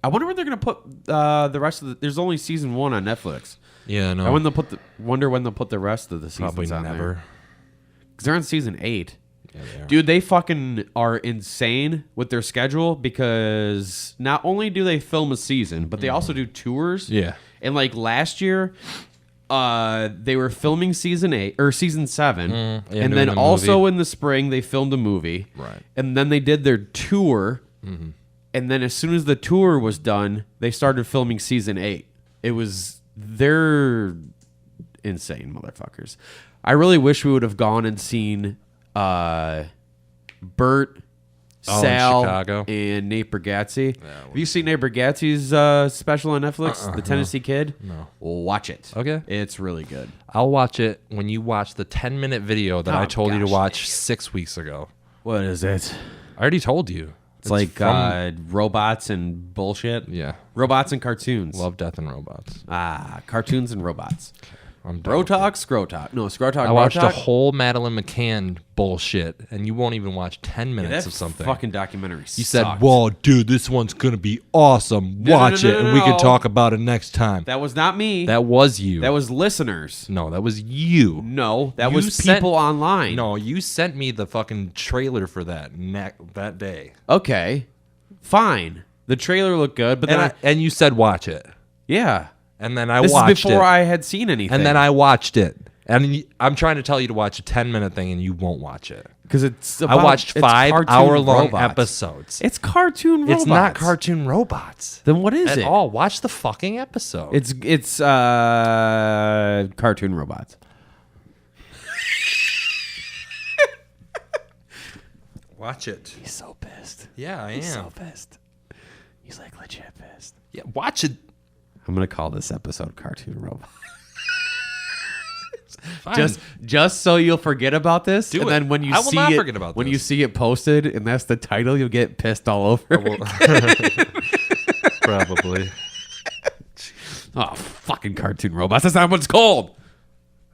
I wonder when they're gonna put the rest of the. There's only season 1 on Netflix. Yeah, no. I wonder when they'll put the rest of the seasons Probably on never. there. Because they're on season 8. Yeah, they are. Dude, they fucking are insane with their schedule because not only do they film a season, but they also do tours. Yeah. And like last year, they were filming season 8 or season 7, yeah, and doing then a also movie. in the spring they filmed a movie. Right. And then they did their tour, and then as soon as the tour was done, they started filming season 8. They're insane motherfuckers. I really wish we would have gone and seen Bert, in Sal, Chicago. and Nate Bargatze. Have you seen Nate Bargatze's special on Netflix, The Tennessee Kid? No. Watch it. Okay. It's really good. I'll watch it when you watch the 10-minute video that Oh, I told you to gosh, watch 6 weeks ago. What is it? I already told you. It's like from- robots and bullshit. Yeah. Robots and cartoons. Love, Death, and Robots. Cartoons and robots. I'm done Bro with talk, Scro talk. No, Scro talk. I Bro watched a talk. whole Madeline McCann bullshit, and you won't even watch 10 minutes That of something. fucking documentary. You said, sucked. "Whoa, dude, this one's gonna be awesome. No, no, Watch no, it, no, and no, we can no. talk about it next time." That was not me. That was you. That was listeners. No, that was you. No, that You was sent- people online. No, you sent me the fucking trailer for that that day, Okay, fine. The trailer looked good, but then and you said watch it, yeah. and then I This watched is before it, I had seen anything. and then I watched it, and I'm trying to tell you to watch a 10-minute thing, and you won't watch it. because it's I watched it's 5 cartoon hour-long robots. episodes. It's cartoon robots. It's not cartoon robots Then what is at it? all. Watch the fucking episode. It's cartoon robots. Watch it. He's so pissed. Yeah, I am. He's so pissed. He's like legit pissed. Yeah, watch it. I'm gonna call this episode "Cartoon Robot." Fine. Just so you'll forget about this, Do and it. then when you I will see not it, forget about when this. you see it posted, and that's the title, you'll get pissed all over. Probably. Oh, fucking cartoon robots! That's not what it's called.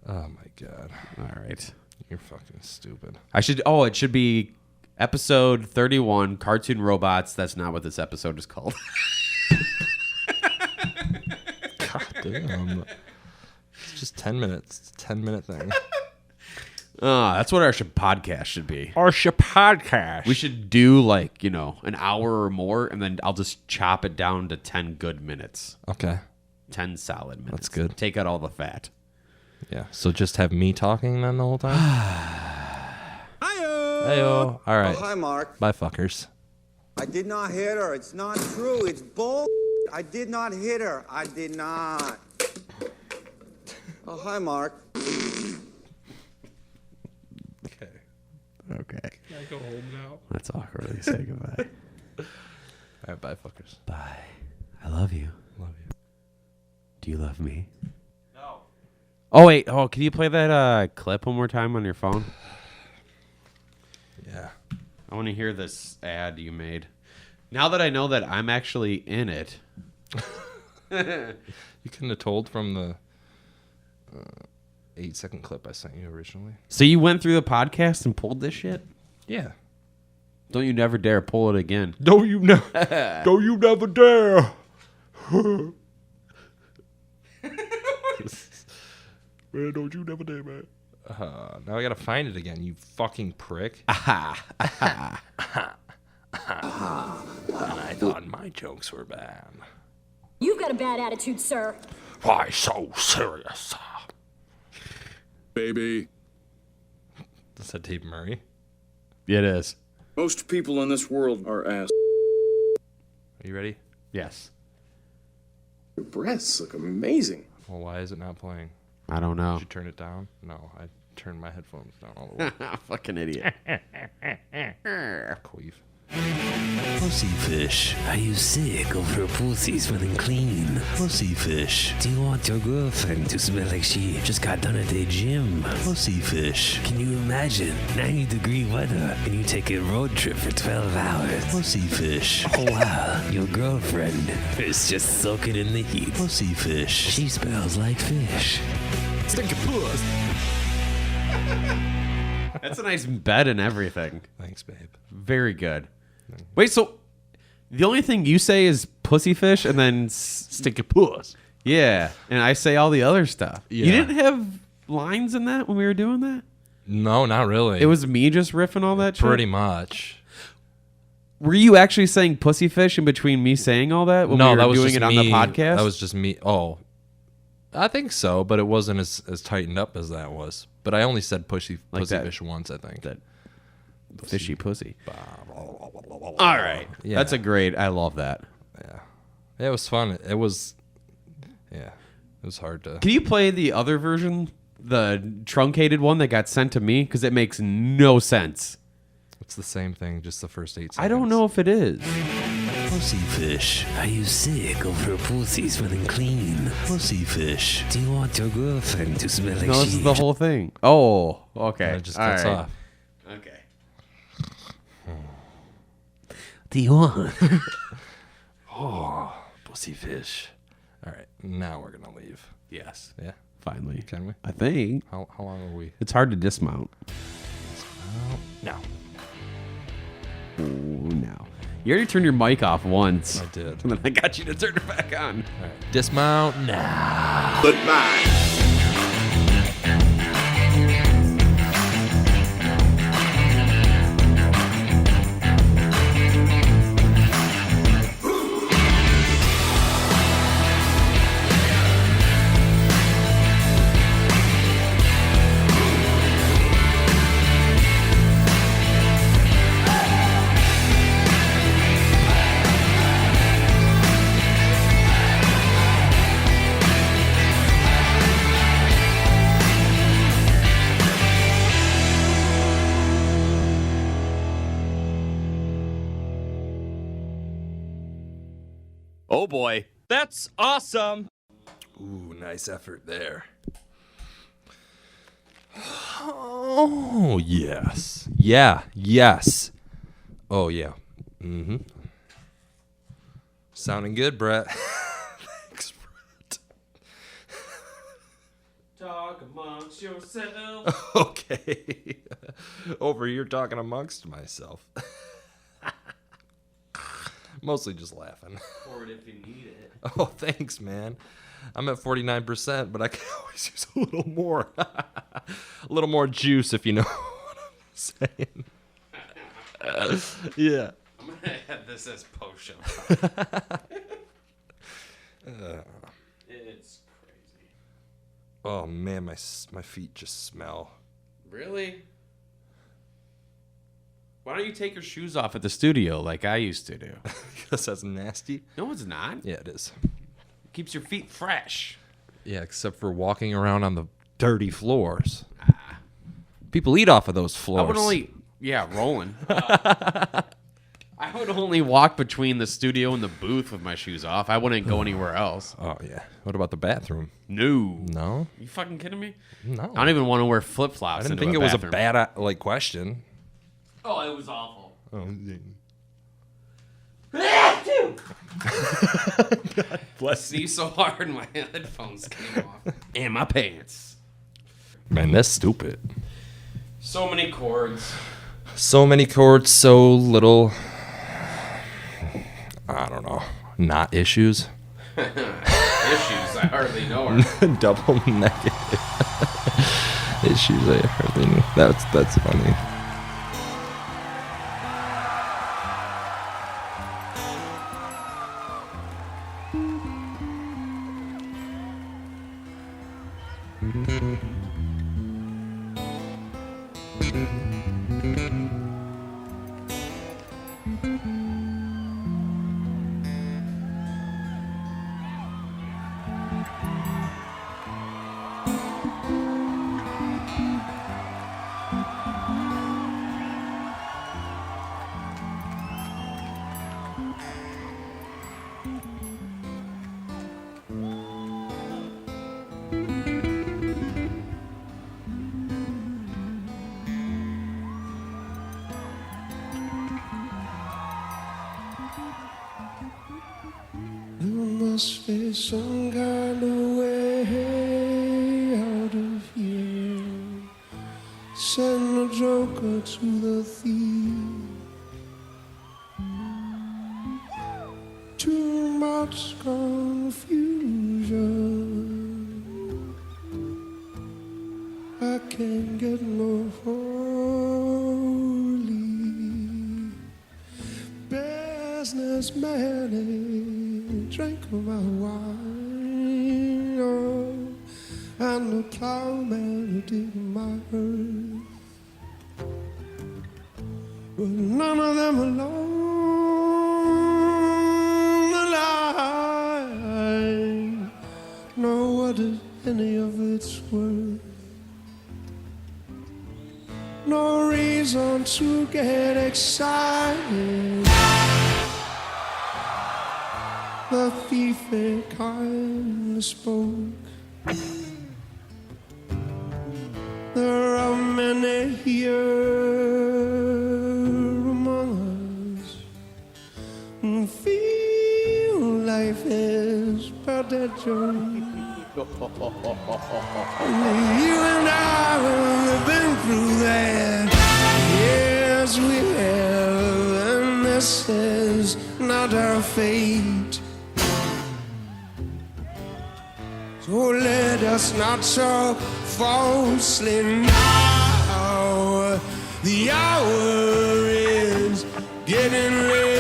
Oh my god. All right, You're fucking stupid. I should. Oh, it should be episode 31, cartoon robots. That's not what this episode is called. God damn. It's just 10 minutes. It's a 10-minute thing. That's what our podcast should be. Our podcast. We should do like, an hour or more, and then I'll just chop it down to 10 good minutes. Okay. 10 solid minutes. That's good. Take out all the fat. Yeah. So just have me talking then the whole time? Hiyo! Heyo. All right. Oh, hi, Mark. Bye, fuckers. I did not hit her. It's not true. It's bull. I did not hit her. I did not. Oh, hi, Mark. Okay. Okay. Can I go home now? That's awkward. Say goodbye. All right. Bye, fuckers. Bye. I love you. Love you. Do you love me? No. Oh, wait. Oh, can you play that clip one more time on your phone? Yeah. I want to hear this ad you made. Now that I know that I'm actually in it. You couldn't have told from the 8-second clip I sent you originally. So you went through the podcast and pulled this shit? Yeah. Don't you never dare pull it again. Don't you never dare. Man, don't you never dare, man. Now I gotta find it again, you fucking prick. And I thought my jokes were bad. You've got a bad attitude, sir. Why so serious? Baby. Is that Dave Murray? It is. Most people in this world are ass. Are you ready? Yes. Your breasts look amazing. Well, why is it not playing? I don't know. Did you turn it down? No, I turned my headphones down all the way. Fucking idiot. Queef. Pussyfish, are you sick of her pussy smelling clean? Pussyfish, do you want your girlfriend to smell like she just got done at a gym? Pussyfish, can you imagine 90-degree weather and you take a road trip for 12 hours? Pussyfish, oh wow, your girlfriend is just soaking in the heat. Pussyfish, she smells like fish. Stinky puss. That's a nice bed and everything. Thanks, babe. Very good. Wait, so the only thing you say is pussyfish and then Stinky puss. Yeah, and I say all the other stuff. Yeah. You didn't have lines in that when we were doing that? No, not really. It was me just riffing all that shit? Pretty much. Were you actually saying pussyfish in between me saying all that when we were that was doing just it on me. the podcast? That was just me. Oh, I think so, but it wasn't as tightened up as that was. But I only said pussyfish once, I think. That fishy pussy. All right. Yeah. That's a great. I love that. Yeah. It was fun. It was. Yeah. It was hard to. Can you play the other version, the truncated one that got sent to me? Because it makes no sense. It's the same thing, just the first 8 seconds. I don't know if it is. Pussyfish, are you sick of her pussy smelling clean? Pussyfish, do you want your girlfriend to smell like No, this she is the whole thing. Oh, okay. And it just cuts off. Okay. Do you want? Oh, pussyfish. All right, now we're gonna leave. Yes. Yeah. Finally. Can we? I think. How long are we? It's hard to dismount. No. Ooh, no. You already turned your mic off once. I did. And then I got you to turn it back on. All right. Dismount now. Goodbye. Oh boy, that's awesome. Ooh, nice effort there. Oh, yes. Yeah, yes. Oh, yeah. Mm-hmm. Sounding good, Brett. Thanks, Brett. Talk amongst yourself. Okay. Over here talking amongst myself. Mostly just laughing. Or if you need it. Oh, thanks, man. I'm at 49%, but I can always use a little more. A little more juice, if you know what I'm saying. Yeah. I'm going to have this as post-show. It's crazy. Oh, man, my feet just smell. Really? Why don't you take your shoes off at the studio like I used to do? Because that's nasty. No, it's not. Yeah, it is. Keeps your feet fresh. Yeah, except for walking around on the dirty floors. People eat off of those floors. I would only, rolling. I would only walk between the studio and the booth with my shoes off. I wouldn't go anywhere else. Oh, yeah. What about the bathroom? No. No? You fucking kidding me? No. I don't even want to wear flip-flops. I didn't think it was a bad question. Oh, it was awful. Oh, yeah. God bless me so hard my headphones came off. And my pants. Man, that's stupid. So many chords. So many chords, so little. I don't know. Not issues. Issues, I hardly know her. Double negative. Issues, I hardly know. That's funny. Must be some kind of way out of here. Send a joker to the thief. Too much confusion. I can't get no holy businessman. Drink my wine, and the plowman who did my earth. But none of them along the line know what any of it's worth. No reason to get excited. The thief kind spoke. There are many here among us who feel life is but a joke. You and I have been through that. Yes, we have, and this is not our fate. So let us not talk falsely now. The hour is getting late.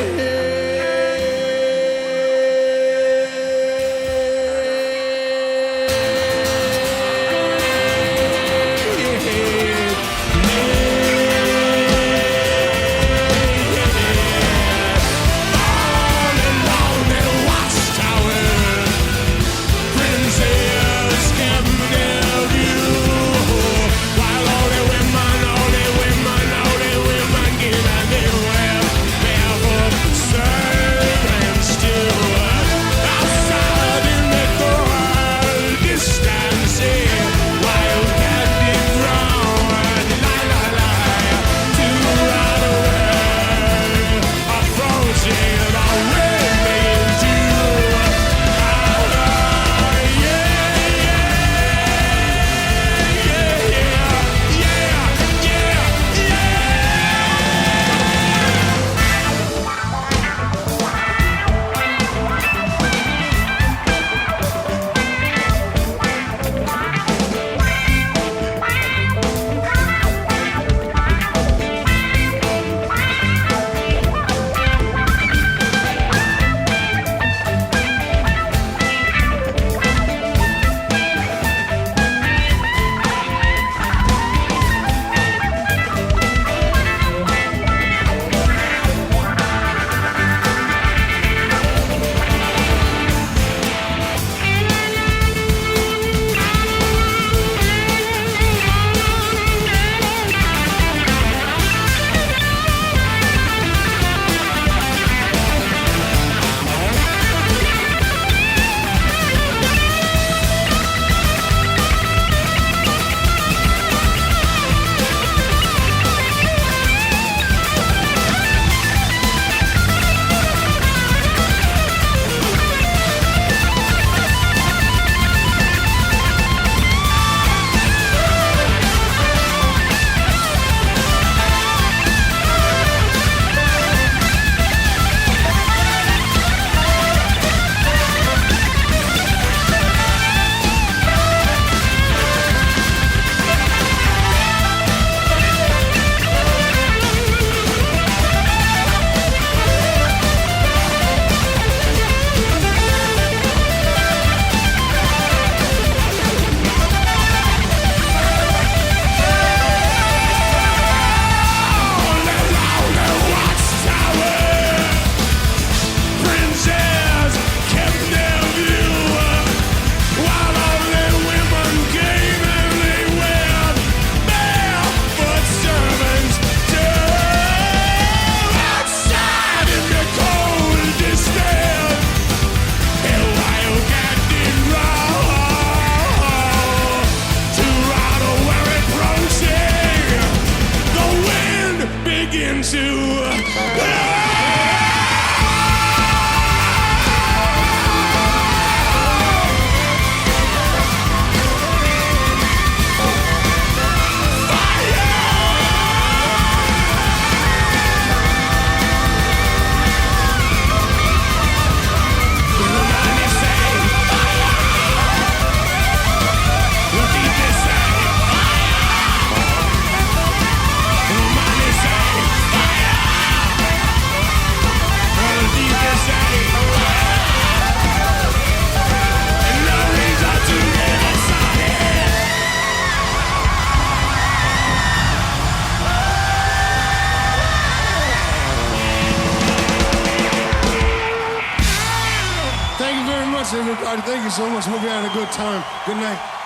Thank you so much. Hope you're having a good time. Good night.